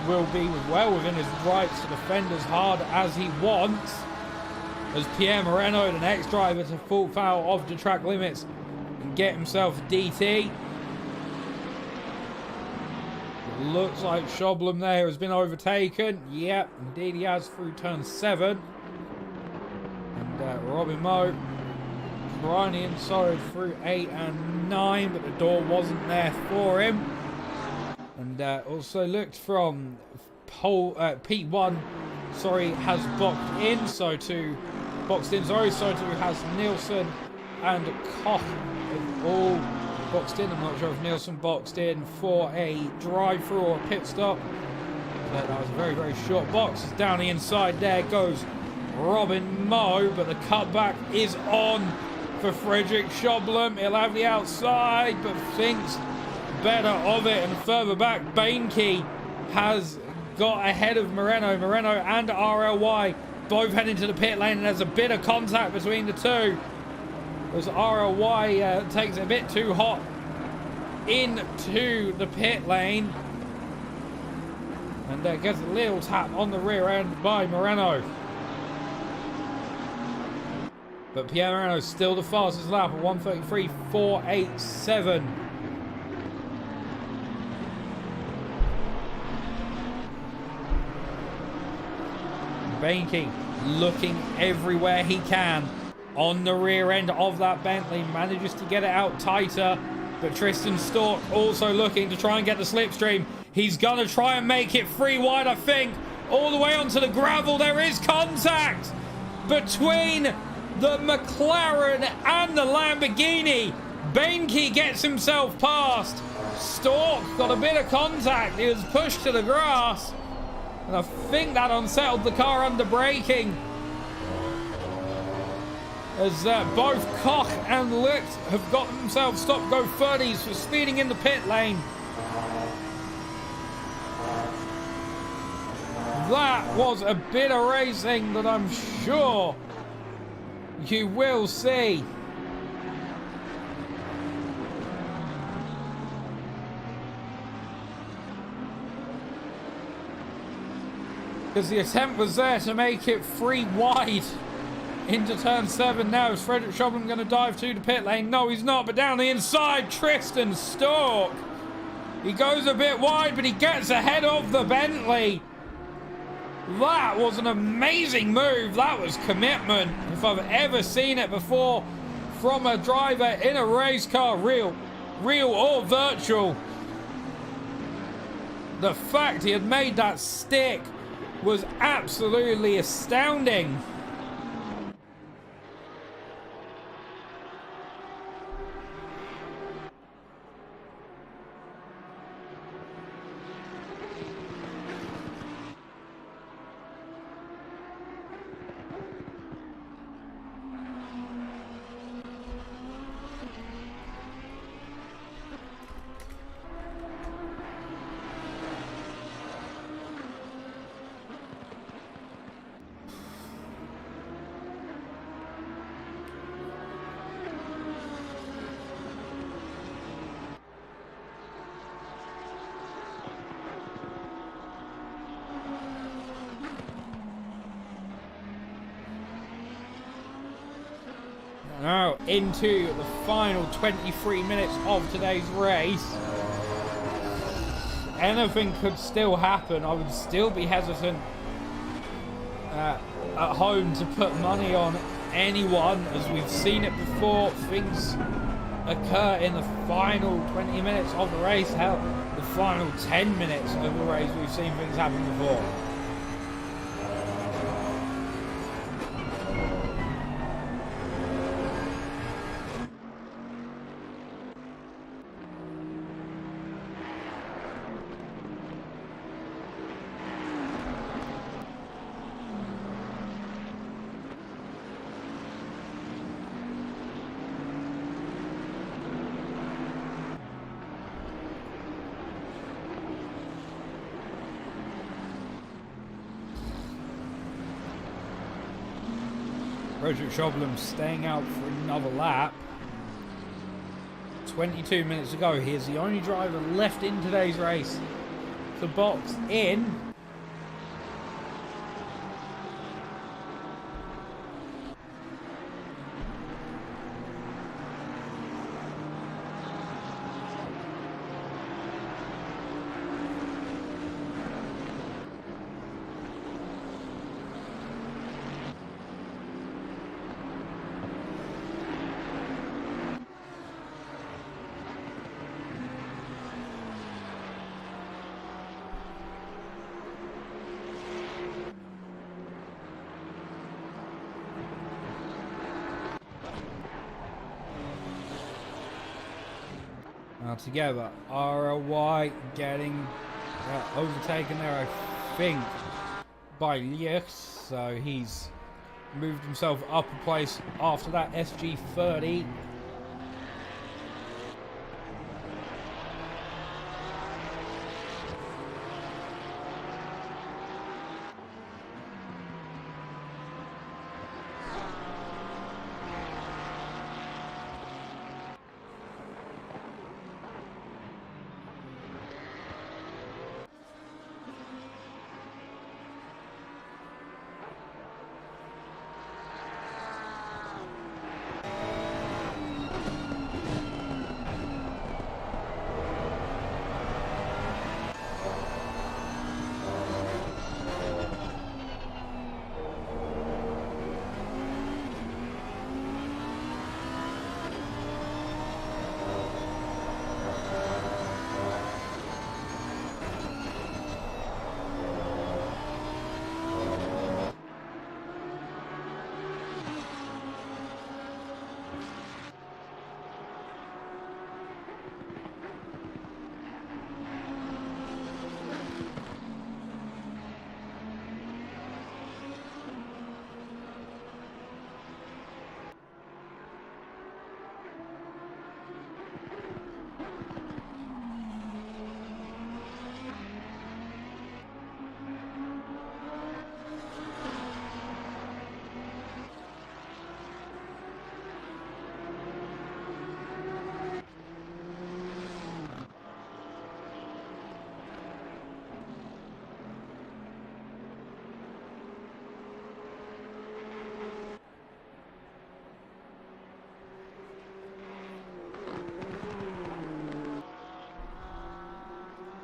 will be well within his rights to defend as hard as he wants, as Pierre Moreno, the next driver to fall foul of the track limits and get himself a DT. Looks like Schoblum there has been overtaken. Yep, indeed he has, through turn 7. And Robin Moe trying the inside through 8 and 9, but the door wasn't there for him. And also looked from P1, sorry, has boxed in. So too has Nielsen and Koch have all boxed in. I'm not sure if Nielsen boxed in for a drive-through or a pit stop. That was a very, very short box. Down the inside there goes Robin Moe, but the cutback is on for Frederick Schoblum. He'll have the outside, but thinks better of it. And further back, Bainke has got ahead of Moreno. Moreno and RLY both heading to the pit lane, and there's a bit of contact between the two, as RLY takes it a bit too hot into the pit lane. And gets a little tap on the rear end by Moreno. But Pierre Moreno's still the fastest lap at 1:33.487. Bainke looking everywhere he can on the rear end of that Bentley. Manages to get it out tighter. But Tristan Stork also looking to try and get the slipstream. He's going to try and make it 3 wide, I think. All the way onto the gravel. There is contact between the McLaren and the Lamborghini. Bainke gets himself past. Stork got a bit of contact. He was pushed to the grass. And I think that unsettled the car under braking. As both Koch and Licht have got themselves stop-go 30s for speeding in the pit lane. That was a bit of racing that I'm sure you will see. Because the attempt was there to make it 3 wide into turn 7 now. Is Frederick Schoblum going to dive to the pit lane? No, he's not. But down the inside, Tristan Stork. He goes a bit wide, but he gets ahead of the Bentley. That was an amazing move. That was commitment, if I've ever seen it before, from a driver in a race car, real or virtual. The fact he had made that stick was absolutely astounding. Now into the final 23 minutes of today's race. Anything could still happen. I would still be hesitant at home to put money on anyone, as we've seen it before. Things occur in the final 20 minutes of the race. Hell, the final 10 minutes of the race, we've seen things happen before. Frederick Schoblum staying out for another lap. 22 minutes to go. He is the only driver left in today's race to box in. Now together, RLY getting overtaken there, I think, by Liech. So he's moved himself up a place after that SG30.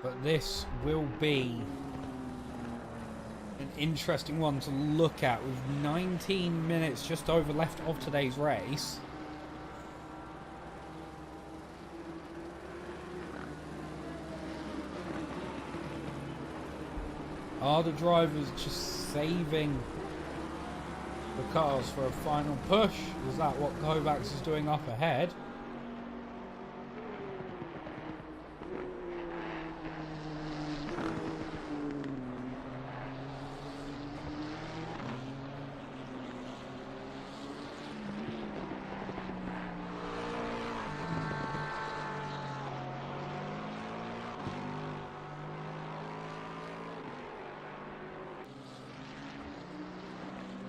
But this will be an interesting one to look at with 19 minutes just over left of today's race. Are the drivers just saving the cars for a final push? Is that what Kovacs is doing up ahead?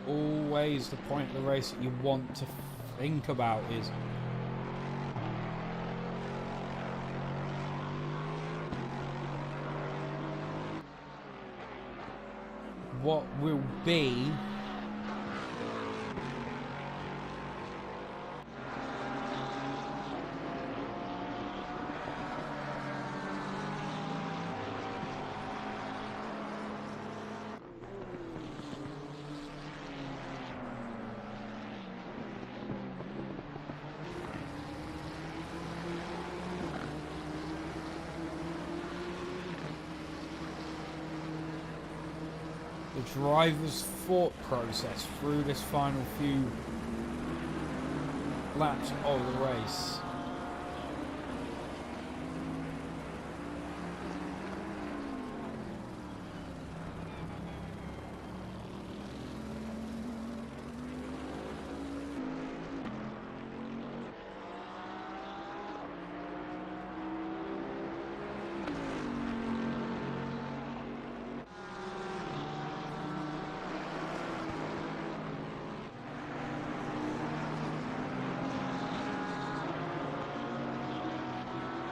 Always the point of the race that you want to think about is what will be the driver's thought process through this final few laps of the race.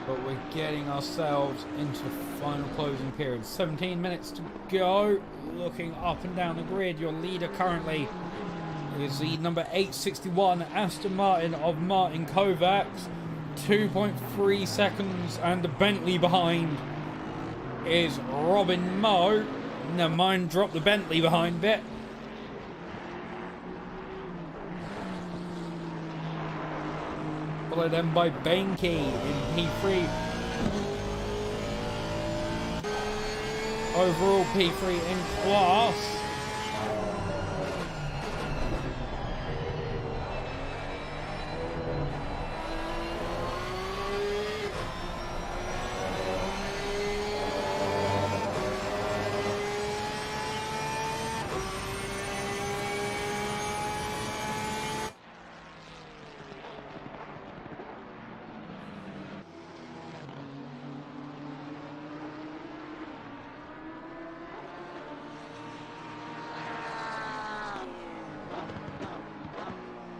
But we're getting ourselves into the final closing period. 17 minutes to go. Looking up and down the grid, your leader currently is the number 861 Aston Martin of Martin Kovacs. 2.3 seconds, and the Bentley behind is Robin Moe. Never mind, drop the Bentley behind bit. Followed then by Benke in P3. Overall P3 in class.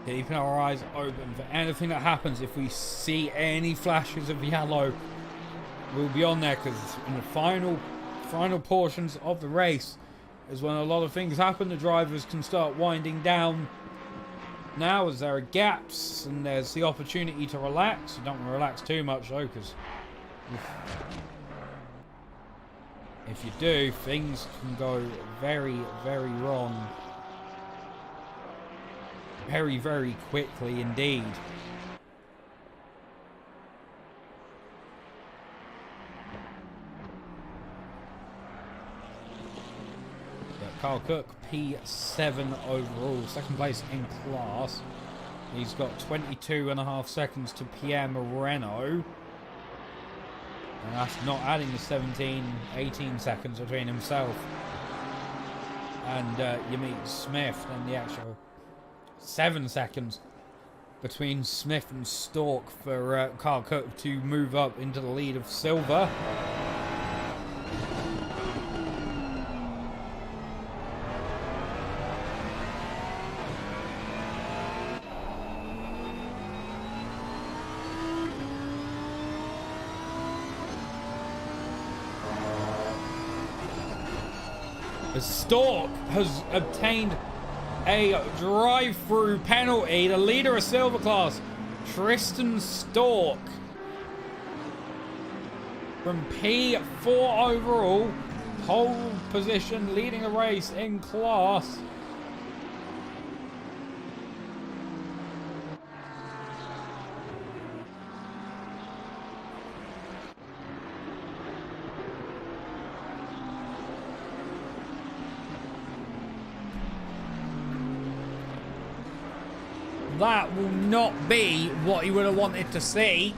Keeping our eyes open for anything that happens. If we see any flashes of yellow, we'll be on there, because in the final portions of the race is when a lot of things happen. The drivers can start winding down now as there are gaps and there's the opportunity to relax. You don't want to relax too much though, because if you do, things can go very, very wrong. Very, very quickly indeed. Carl Cook, P7 overall, second place in class. He's got 22.5 seconds to Pierre Moreno. And that's not adding the 18 seconds between himself and Yamit Smith, and the actual 7 seconds between Smith and Stork for Carl Cook to move up into the lead of silver. Stork has obtained a drive-through penalty. The leader of silver class, Tristan Stork, from P4 overall, pole position, leading the race in class. That will not be what he would have wanted to see,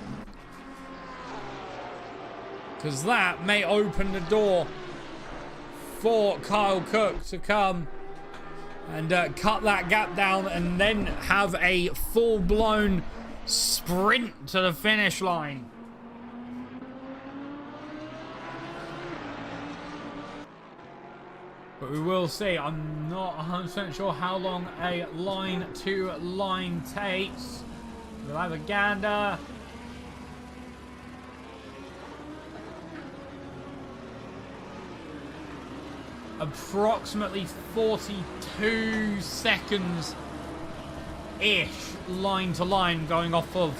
because that may open the door for Kyle Cook to come and cut that gap down and then have a full-blown sprint to the finish line. But we will see. I'm not 100% sure how long a line to line takes. We'll have a gander. Approximately 42 seconds-ish line to line, going off of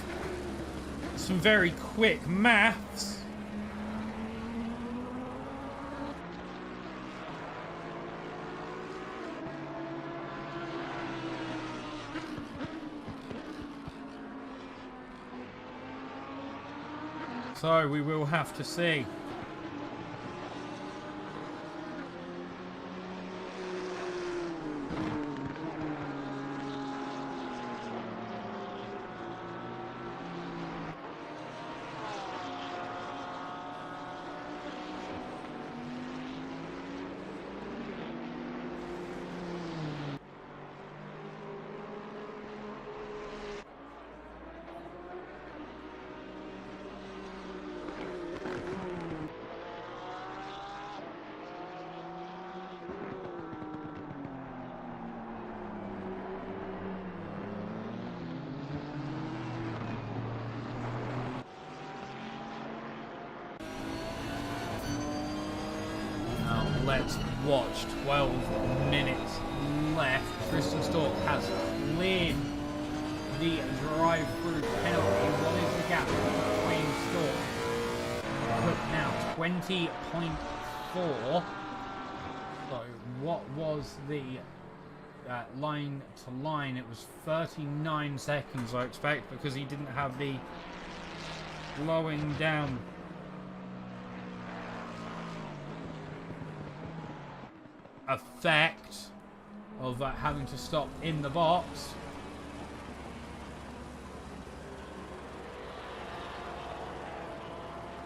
some very quick maths. So we will have to see. Let's watch. 12 minutes left. Tristan Stork has cleared the drive-through penalty. What is the gap between Stork? Cook now 20.4. So what was the line to line? It was 39 seconds, I expect, because he didn't have the slowing down effect of having to stop in the box.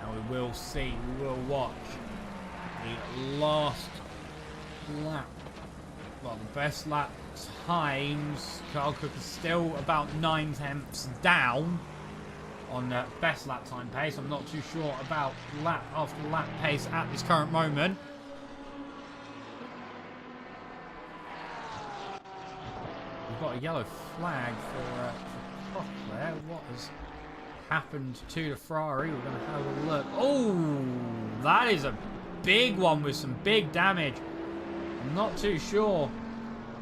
Now we will see, we will watch the last lap. Well, the best lap times, Carl Cook is still about 9/10 down on the best lap time pace. I'm not too sure about lap after lap pace at this current moment. got a yellow flag for Koch there. What has happened to the Ferrari? We're going to have a look. Oh, that is a big one with some big damage. I'm not too sure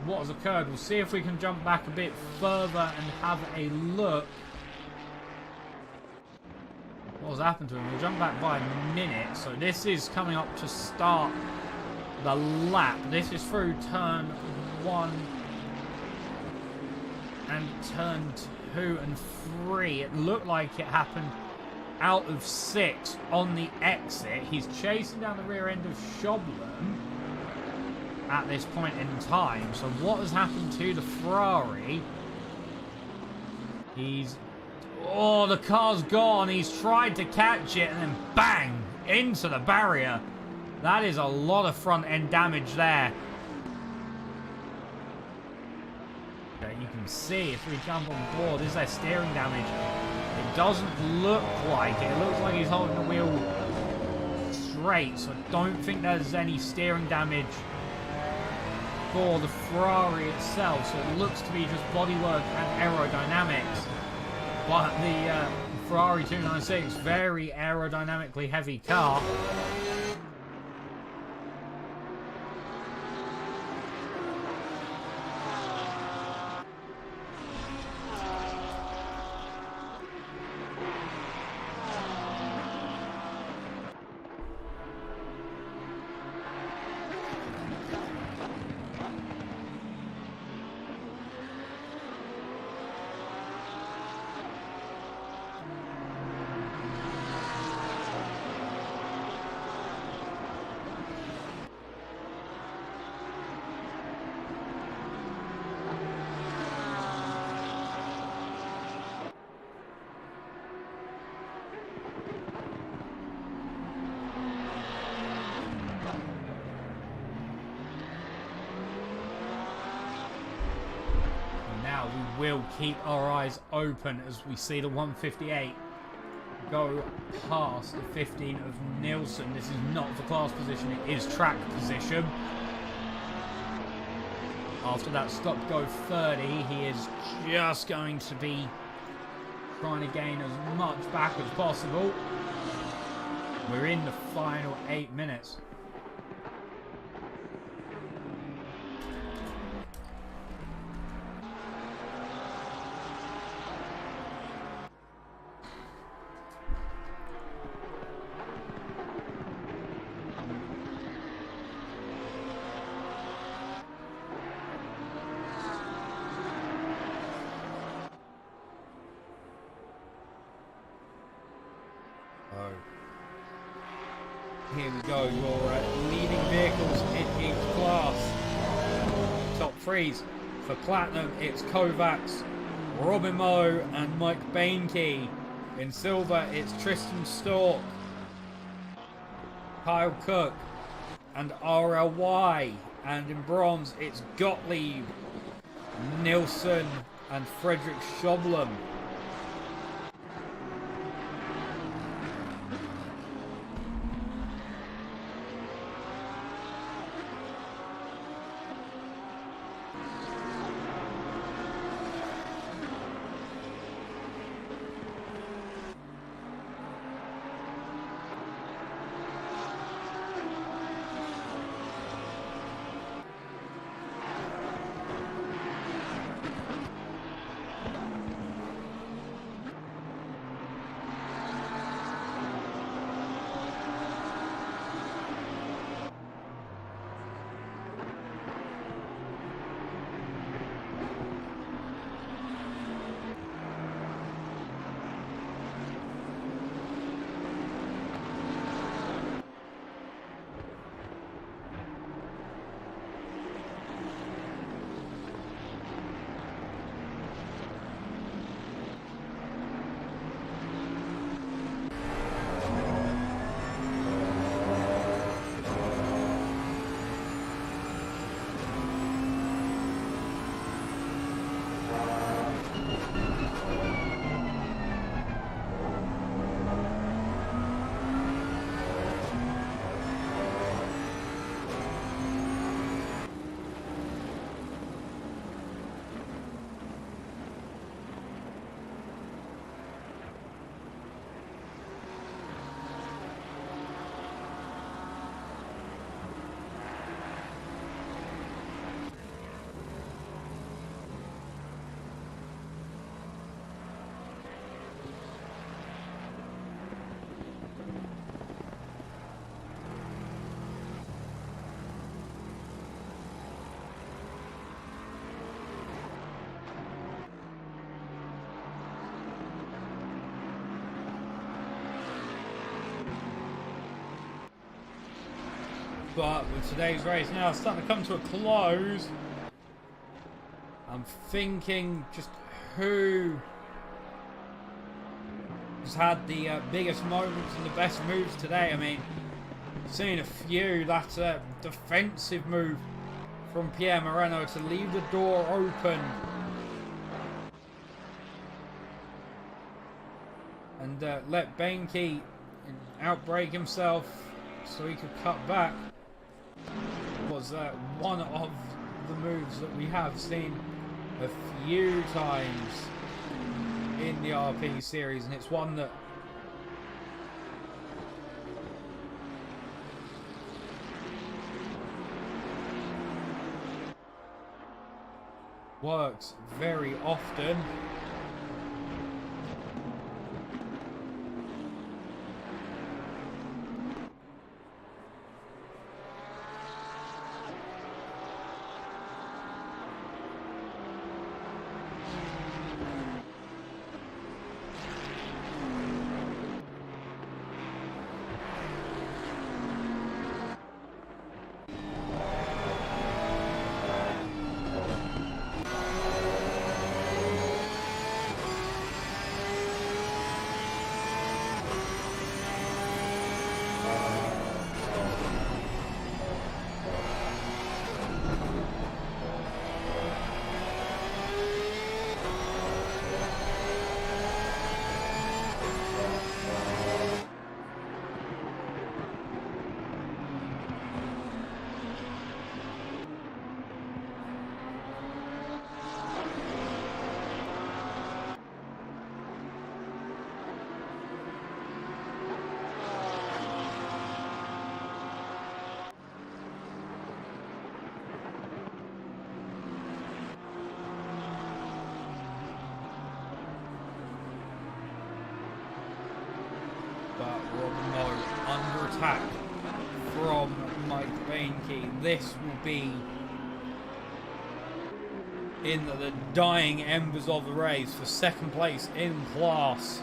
what has occurred. We'll see if we can jump back a bit further and have a look. What has happened to him? We'll jump back by a minute. So this is coming up to start the lap. This is through turn 1 and turn 2 and 3. It looked like it happened out of 6 on the exit. He's chasing down the rear end of Schoblen at this point in time. So what has happened to the Ferrari? Oh, the car's gone. He's tried to catch it and then bang into the barrier. That is a lot of front end damage there. Okay, you can see if we jump on board, is there steering damage? It doesn't look like it. It looks like he's holding the wheel straight, so I don't think there's any steering damage for the Ferrari itself. So it looks to be just bodywork and aerodynamics. But the Ferrari 296, very aerodynamically heavy car. We will keep our eyes open as we see the 158 go past the 15 of Nielsen. This is not for class position, it is track position. After that stop-go 30, he is just going to be trying to gain as much back as possible. We're in the final 8 minutes. Here we go, your leading vehicles in each class. Top threes. For Platinum, it's Kovacs, Robin Moe and Mike Bainke. In silver, it's Tristan Stork, Kyle Cook and RLY. And in bronze, it's Gottlieb, Nilsson and Frederick Schoblen. But with today's race now starting to come to a close, I'm thinking just who has had the biggest moments and the best moves today. I mean, seen a few. That's a defensive move from Pierre Moreno to leave the door open and let Benke outbrake himself so he could cut back. Was one of the moves that we have seen a few times in the RP series, and it's one that works very often. Under attack from Mike Benke. This will be in the dying embers of the race for second place in class.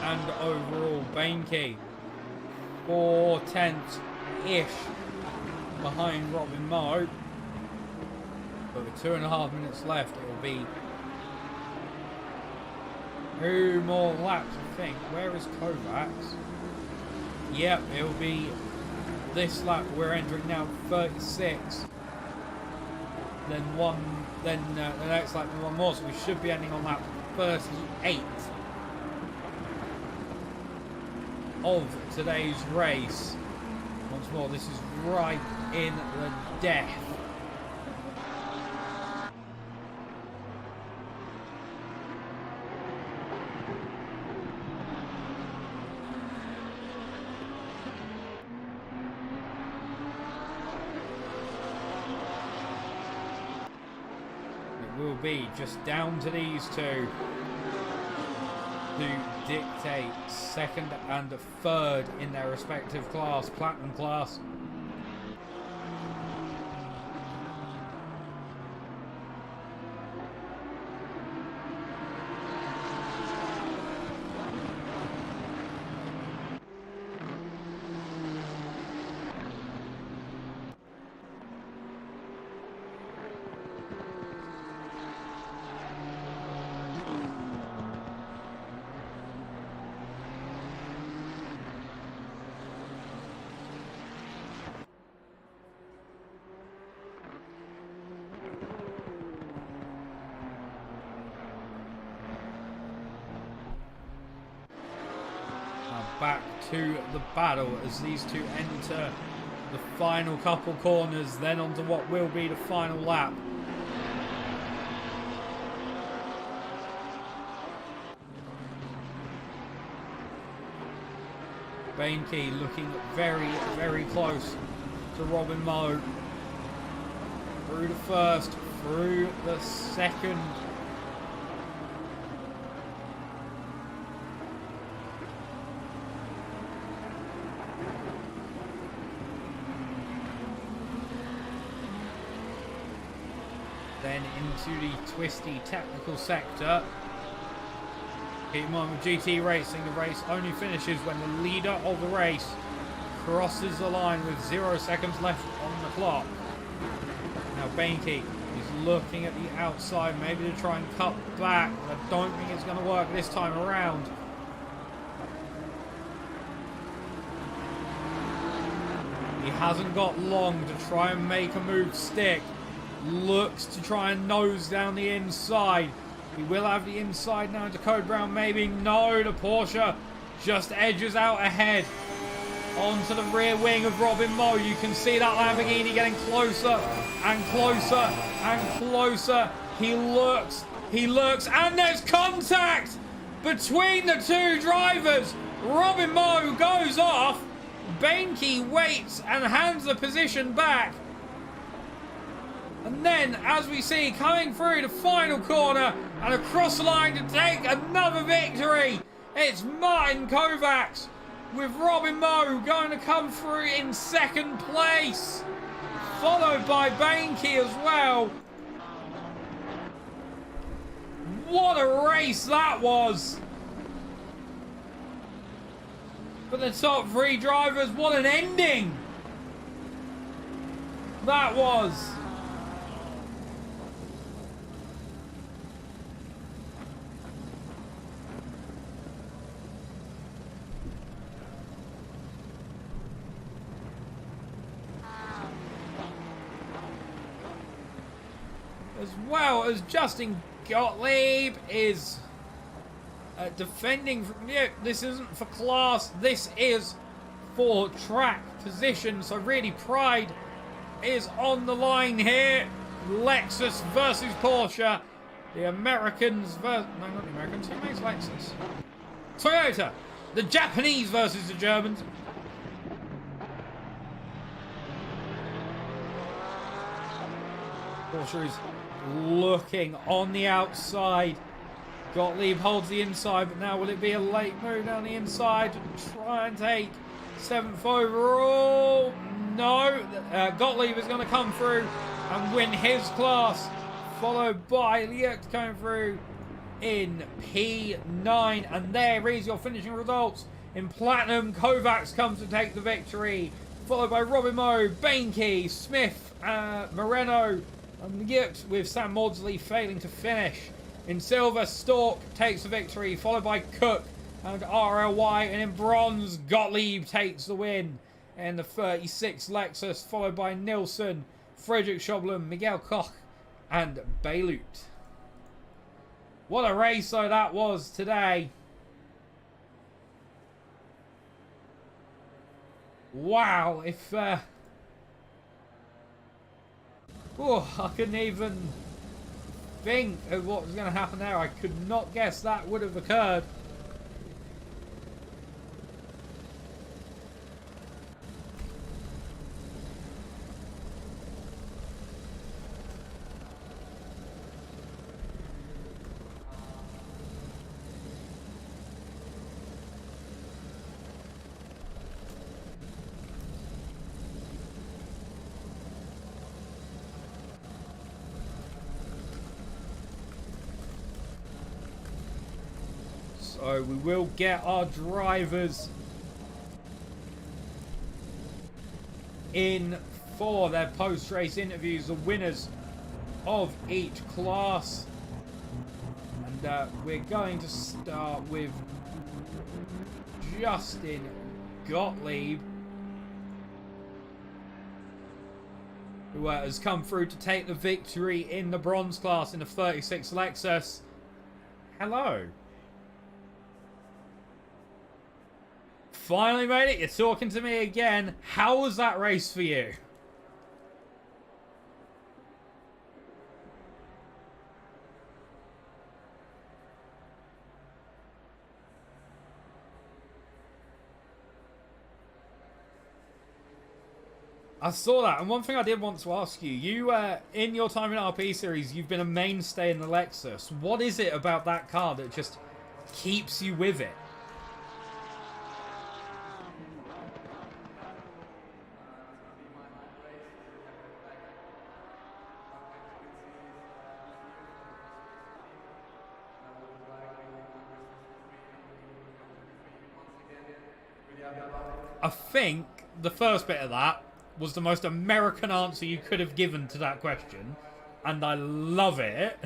And overall, Benke 4/10-ish behind Robin Moe. But with 2.5 minutes left, it will be 2 more laps, I think. Where is Kovacs? Yep, it will be this lap. We're entering now 36. Then the next lap, one more. So we should be ending on lap 38 of today's race. Once more, this is right in the death. Will be just down to these two who dictate second and third in their respective class, platinum class. Back to the battle as these two enter the final couple corners, then onto what will be the final lap. Benke looking very, very close to Robin Moe. Through the first, through the second. Then into the twisty technical sector. Keep in mind with GT racing, the race only finishes when the leader of the race crosses the line with 0 seconds left on the clock. Now Bainke is looking at the outside, maybe to try and cut back, but I don't think it's going to work this time around. He hasn't got long to try and make a move stick. Looks to try and nose down the inside. He will have the inside now to Code Brown, maybe. No, the Porsche just edges out ahead. Onto the rear wing of Robin Moe. You can see that Lamborghini getting closer and closer and closer. He looks, and there's contact between the two drivers. Robin Moe goes off. Bainke waits and hands the position back. And then, as we see, coming through the final corner and across the line to take another victory, it's Martin Kovacs, with Robin Moe going to come through in second place, followed by Bainke as well. What a race that was! For the top three drivers, what an ending that was! As well as Justin Gottlieb is defending from... Yeah, this isn't for class, this is for track position. So really pride is on the line here. Lexus versus Porsche. The Americans versus... No, not the Americans. Who makes Lexus? Toyota. The Japanese versus the Germans. Porsche is looking on the outside. Gottlieb holds the inside, but now will it be a late move down the inside to try and take 7th overall? No. Gottlieb is going to come through and win his class, followed by Licht coming through in P9. And there is your finishing results. In Platinum, Kovacs comes to take the victory, followed by Robin Moe, Bainke, Smith, Moreno, and Licht, with Sam Maudsley failing to finish. In silver, Stork takes the victory, followed by Cook and RLY. And in bronze, Gottlieb takes the win in the 36 Lexus, followed by Nilsson, Frederick Schoblum, Miguel Koch, and Baylut. What a race though that was today. Wow, if... I couldn't even think of what was going to happen there. I could not guess that would have occurred. So we will get our drivers in for their post-race interviews, the winners of each class. And we're going to start with Justin Gottlieb, who has come through to take the victory in the bronze class in the 36 Lexus. Hello. Finally made it. You're talking to me again. How was that race for you? I saw that, and one thing I did want to ask you, in your time in RP series, you've been a mainstay in the Lexus. What is it about that car that just keeps you with it? I think the first bit of that was the most American answer you could have given to that question, and I love it.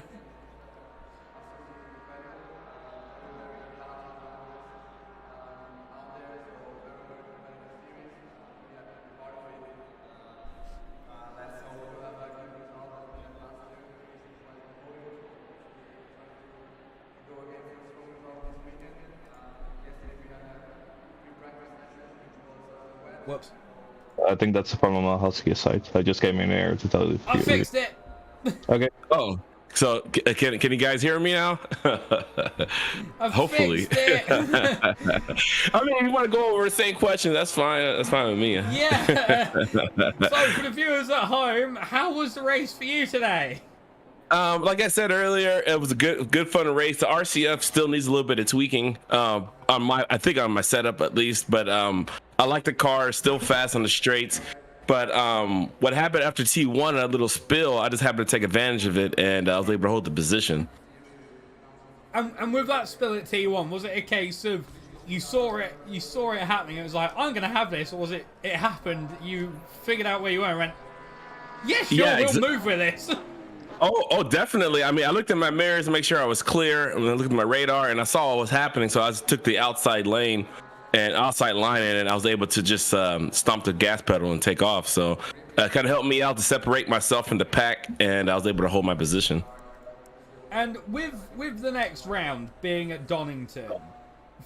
Whoops. I think that's from a Huski side. I just came in here to tell you. I fixed it. Okay. Oh, so can you guys hear me now? Hopefully. Fixed it. I mean, if you want to go over the same question, that's fine. That's fine with me. Yeah. So for the viewers at home, how was the race for you today? Like I said earlier, it was a good fun race. The RCF still needs a little bit of tweaking I think on my setup at least, but I like the car, still fast on the straights. But what happened after T1, a little spill, I just happened to take advantage of it, and I was able to hold the position. And with that spill at T1, was it a case of you saw it happening, it was like, I'm gonna have this, or was it happened, you figured out where you were and went, yeah, sure, we'll move with this? Oh, definitely. I mean, I looked at my mirrors to make sure I was clear, and I looked at my radar, and I saw what was happening. So I just took the outside lane and outside line, and I was able to just stomp the gas pedal and take off. So it kind of helped me out to separate myself from the pack, and I was able to hold my position. And with the next round being at Donington,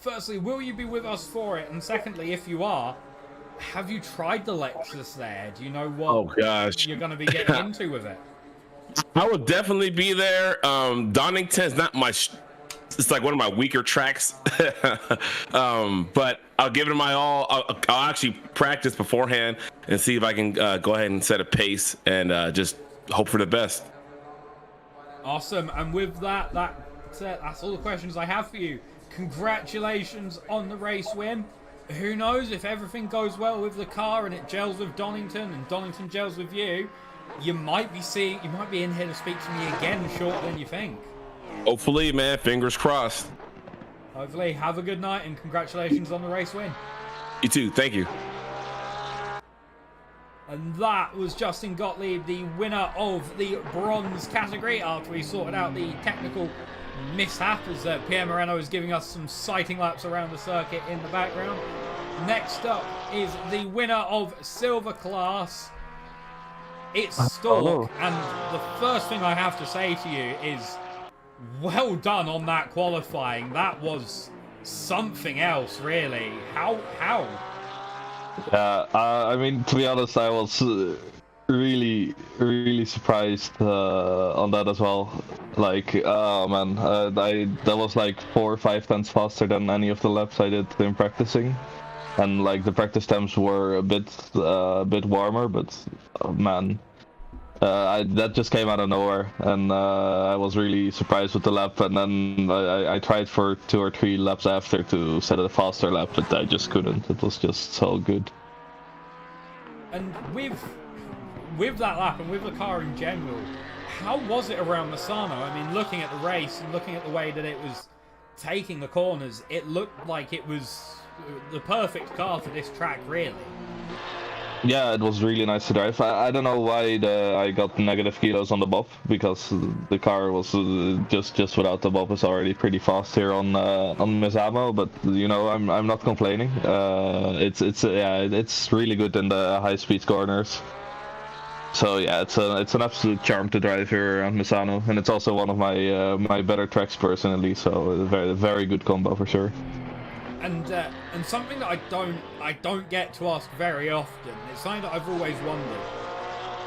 firstly, will you be with us for it? And secondly, if you are, have you tried the Lexus there? Do you know what you're going to be getting into with it? I will definitely be there. Donington's not my it's like one of my weaker tracks. But I'll give it my all. I'll actually practice beforehand and see if I can go ahead and set a pace and just hope for the best. Awesome. And with that's all the questions I have for you. Congratulations on the race win. Who knows, if everything goes well with the car and it gels with Donington and Donington gels with you, you might be in here to speak to me again shorter than you think. Hopefully, man. Fingers crossed. Hopefully. Have a good night and congratulations on the race win. You too. Thank you. And that was Justin Gottlieb, the winner of the bronze category, after we sorted out the technical mishap, as Pierre Moreno is giving us some sighting laps around the circuit in the background. Next up is the winner of silver class. It's Stork, and the first thing I have to say to you is well done on that qualifying. That was something else, really. How? Yeah, I mean, to be honest, I was really surprised on that as well. Like, oh man, that was like 4 or 5 tenths faster than any of the laps I did in practicing, and like the practice temps were a bit warmer, but man, that just came out of nowhere, and I was really surprised with the lap. And then I tried for 2 or 3 laps after to set a faster lap, but I just couldn't. It was just so good. And with that lap and with the car in general, how was it around Misano? I mean, looking at the race and looking at the way that it was taking the corners, it looked like it was the perfect car for this track, really. Yeah, it was really nice to drive. I don't know why I got negative kilos on the BOP, because the car was just without the BOP is already pretty fast here on Misano. But you know, I'm not complaining. It's really good in the high speed corners. So yeah, it's an absolute charm to drive here on Misano, and it's also one of my better tracks personally. So a very good combo for sure. And something that I don't get to ask very often, it's something that I've always wondered.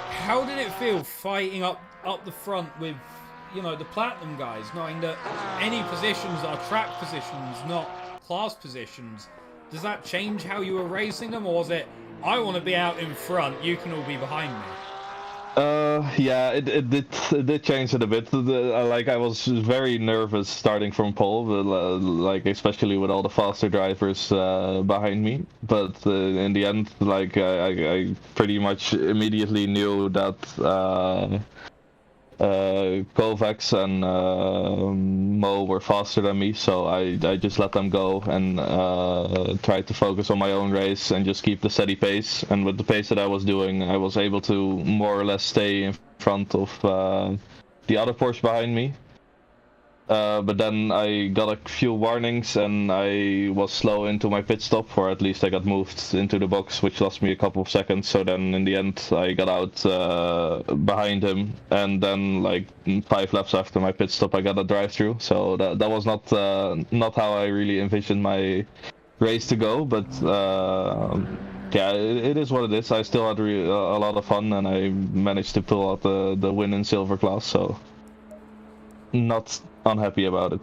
How did it feel fighting up the front with, you know, the Platinum guys, knowing that any positions are track positions, not class positions? Does that change how you were racing them, or was it, I want to be out in front, you can all be behind me? Yeah, it did change it a bit. Like, I was very nervous starting from pole, like especially with all the faster drivers behind me. But in the end, like I pretty much immediately knew that Kovacs and Mo were faster than me, so I just let them go and tried to focus on my own race and just keep the steady pace. And with the pace that I was doing, I was able to more or less stay in front of the other Porsche behind me. But then I got a few warnings and I was slow into my pit stop, or at least I got moved into the box, which lost me a couple of seconds. So then in the end I got out behind him, and then like 5 laps after my pit stop I got a drive-through. So that was not how I really envisioned my race to go, but yeah, it is what it is. I still had a lot of fun, and I managed to pull out the win in silver class, so not unhappy about it.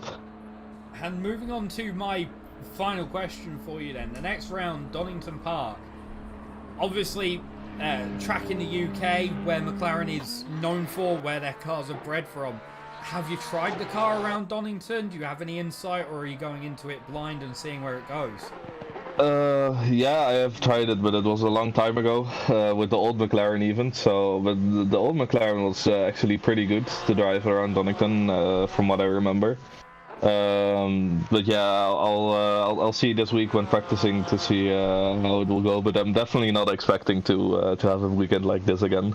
And moving on to my final question for you then. The next round, Donington Park. Obviously, track in the UK, where McLaren is known for, where their cars are bred from. Have you tried the car around Donington? Do you have any insight, or are you going into it blind and seeing where it goes? Yeah, I have tried it, but it was a long time ago with the old McLaren even. So, but the old McLaren was actually pretty good to drive around Donington, from what I remember. But yeah, I'll see this week when practicing to see how it will go. But I'm definitely not expecting to have a weekend like this again.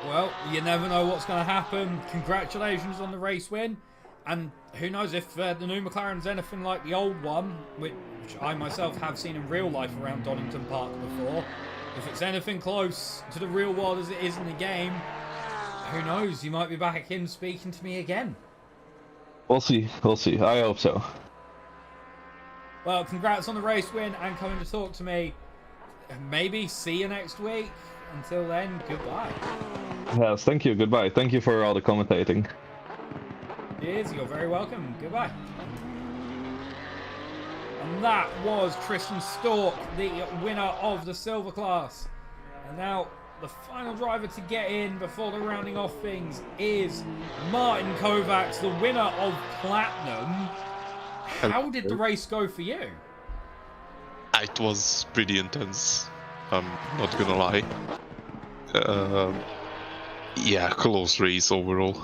Well, you never know what's going to happen. Congratulations on the race win. And who knows if the new McLaren's anything like the old one, which I myself have seen in real life around Donington Park before. If it's anything close to the real world as it is in the game, who knows, you might be back in speaking to me again. We'll see, I hope so. Well, congrats on the race win and coming to talk to me. Maybe see you next week. Until then, goodbye. Yes, thank you, goodbye. Thank you for all the commentating. Cheers, you're very welcome. Goodbye. And that was Tristan Stork, the winner of the silver class. And now the final driver to get in before the rounding off things is Martin Kovacs, the winner of Platinum. How did the race go for you? It was pretty intense, I'm not gonna lie. Yeah, close race overall.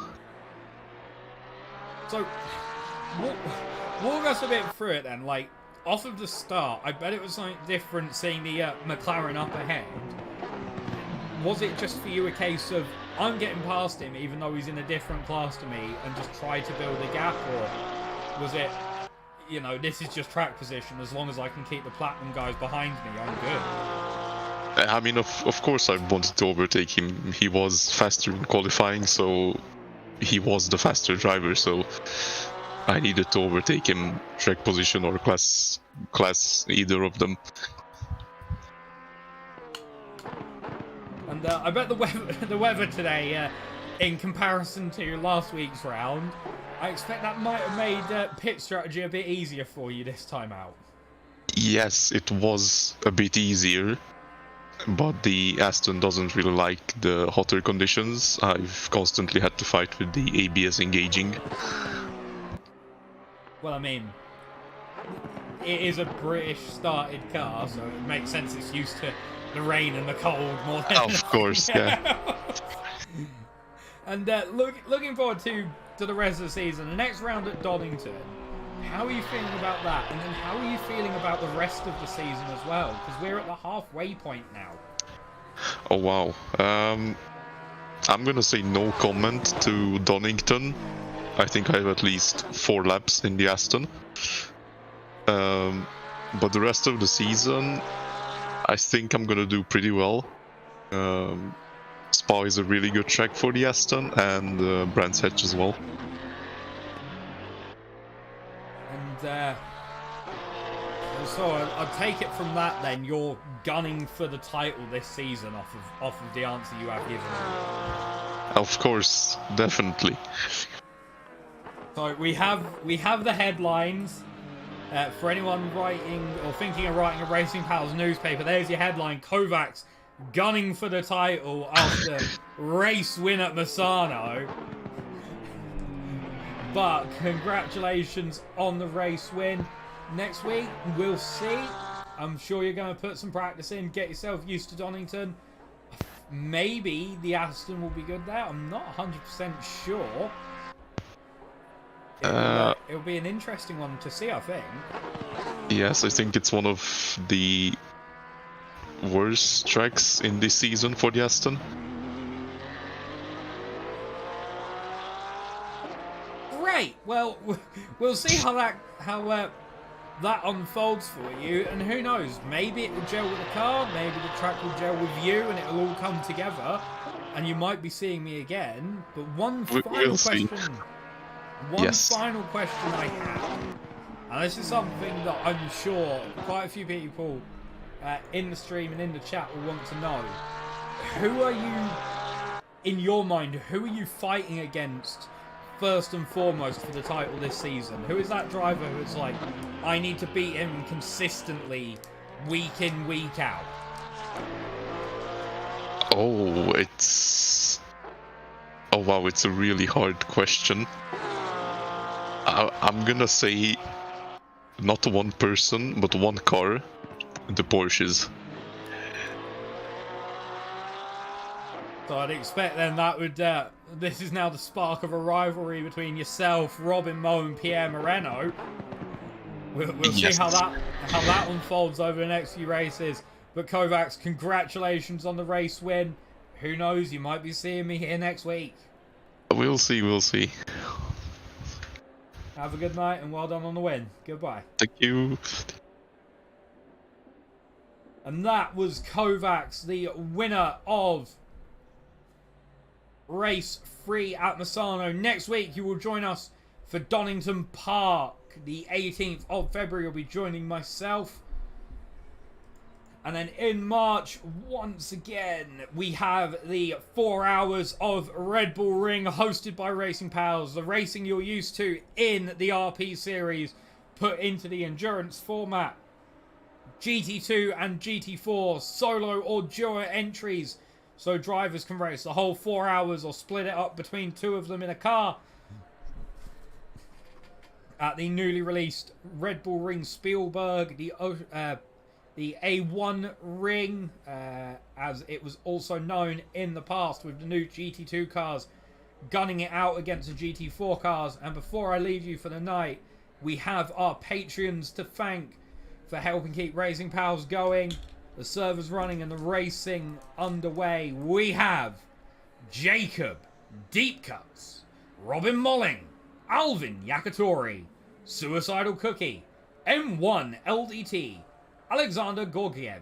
So, walk us a bit through it then. Like, off of the start, I bet it was something different seeing the McLaren up ahead. Was it just for you a case of, I'm getting past him even though he's in a different class to me, and just try to build a gap? Or was it, you know, this is just track position, as long as I can keep the Platinum guys behind me, I'm good? I mean, of course I wanted to overtake him. He was faster in qualifying, so he was the faster driver, so I needed to overtake him, track position or class, either of them. And I bet the weather today, in comparison to last week's round, I expect that might have made pit strategy a bit easier for you this time out. Yes, it was a bit easier, but the Aston doesn't really like the hotter conditions. I've constantly had to fight with the ABS engaging. Well, I mean, it is a British started car, so it makes sense it's used to the rain and the cold more than Of course, yeah. And looking forward to the rest of the season. The next round at Donington, how are you feeling about that? And then how are you feeling about the rest of the season as well? Because we're at the halfway point now. Oh wow. I'm gonna say no comment to Donington. I think I have at least 4 laps in the Aston. But the rest of the season, I think I'm gonna do pretty well. Spa is a really good track for the Aston, and Brands Hatch as well. And so I'll take it from that then, you're gunning for the title this season off of the answer you have given me. Of course, definitely. So we have the headlines. For anyone writing or thinking of writing a Racing Pals newspaper, there's your headline: Kovacs gunning for the title after race win at Misano. But congratulations on the race win. Next week, we'll see. I'm sure you're going to put some practice in, get yourself used to Donington. maybe the Aston will be good there. I'm not 100% sure. It'll be an interesting one to see, I think. Yes, I think it's one of the worst tracks in this season for the Aston. Great. Well, we'll see how that unfolds for you, and who knows? Maybe it will gel with the car. Maybe the track will gel with you, and it'll all come together, and you might be seeing me again. But one final question. One final question I have, and this is something that I'm sure quite a few people in the stream and in the chat will want to know. Who are you, in your mind, who are you fighting against first and foremost for the title this season? Who is that driver who's like, I need to beat him consistently, week in, week out? Oh, wow, it's a really hard question. I'm gonna say not one person, but one car, the Porsches. So I'd expect then that would, this is now the spark of a rivalry between yourself, Robin Moe and Pierre Moreno. We'll see how that unfolds over the next few races. But Kovacs, congratulations on the race win. Who knows, you might be seeing me here next week. We'll see. Have a good night and well done on the win. Goodbye. Thank you. And that was Kovacs, the winner of Race 3 at Misano. Next week, you will join us for Donington Park. The 18th of February, you'll be joining myself. And then in March, once again, we have the 4 hours of Red Bull Ring hosted by Racing Pals. The racing you're used to in the RP series put into the endurance format. GT2 and GT4 solo or duo entries, so drivers can race the whole 4 hours or split it up between two of them in a car. At the newly released Red Bull Ring Spielberg, the A1 ring, as it was also known in the past, with the new GT2 cars gunning it out against the GT4 cars. And before I leave you for the night, we have our Patreons to thank for helping keep Racing Pals going, the servers running and the racing underway. We have Jacob Deep Cuts, Robin Molling, Alvin Yakatori, Suicidal Cookie, M1 LDT, Alexander Gorgiev,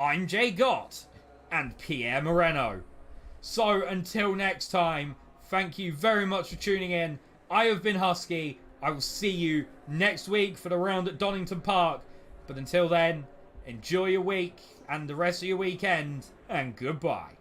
I'm Jay Gott, and Pierre Moreno. So until next time, thank you very much for tuning in. I have been Huski. I will see you next week for the round at Donington Park. But until then, enjoy your week and the rest of your weekend, and goodbye.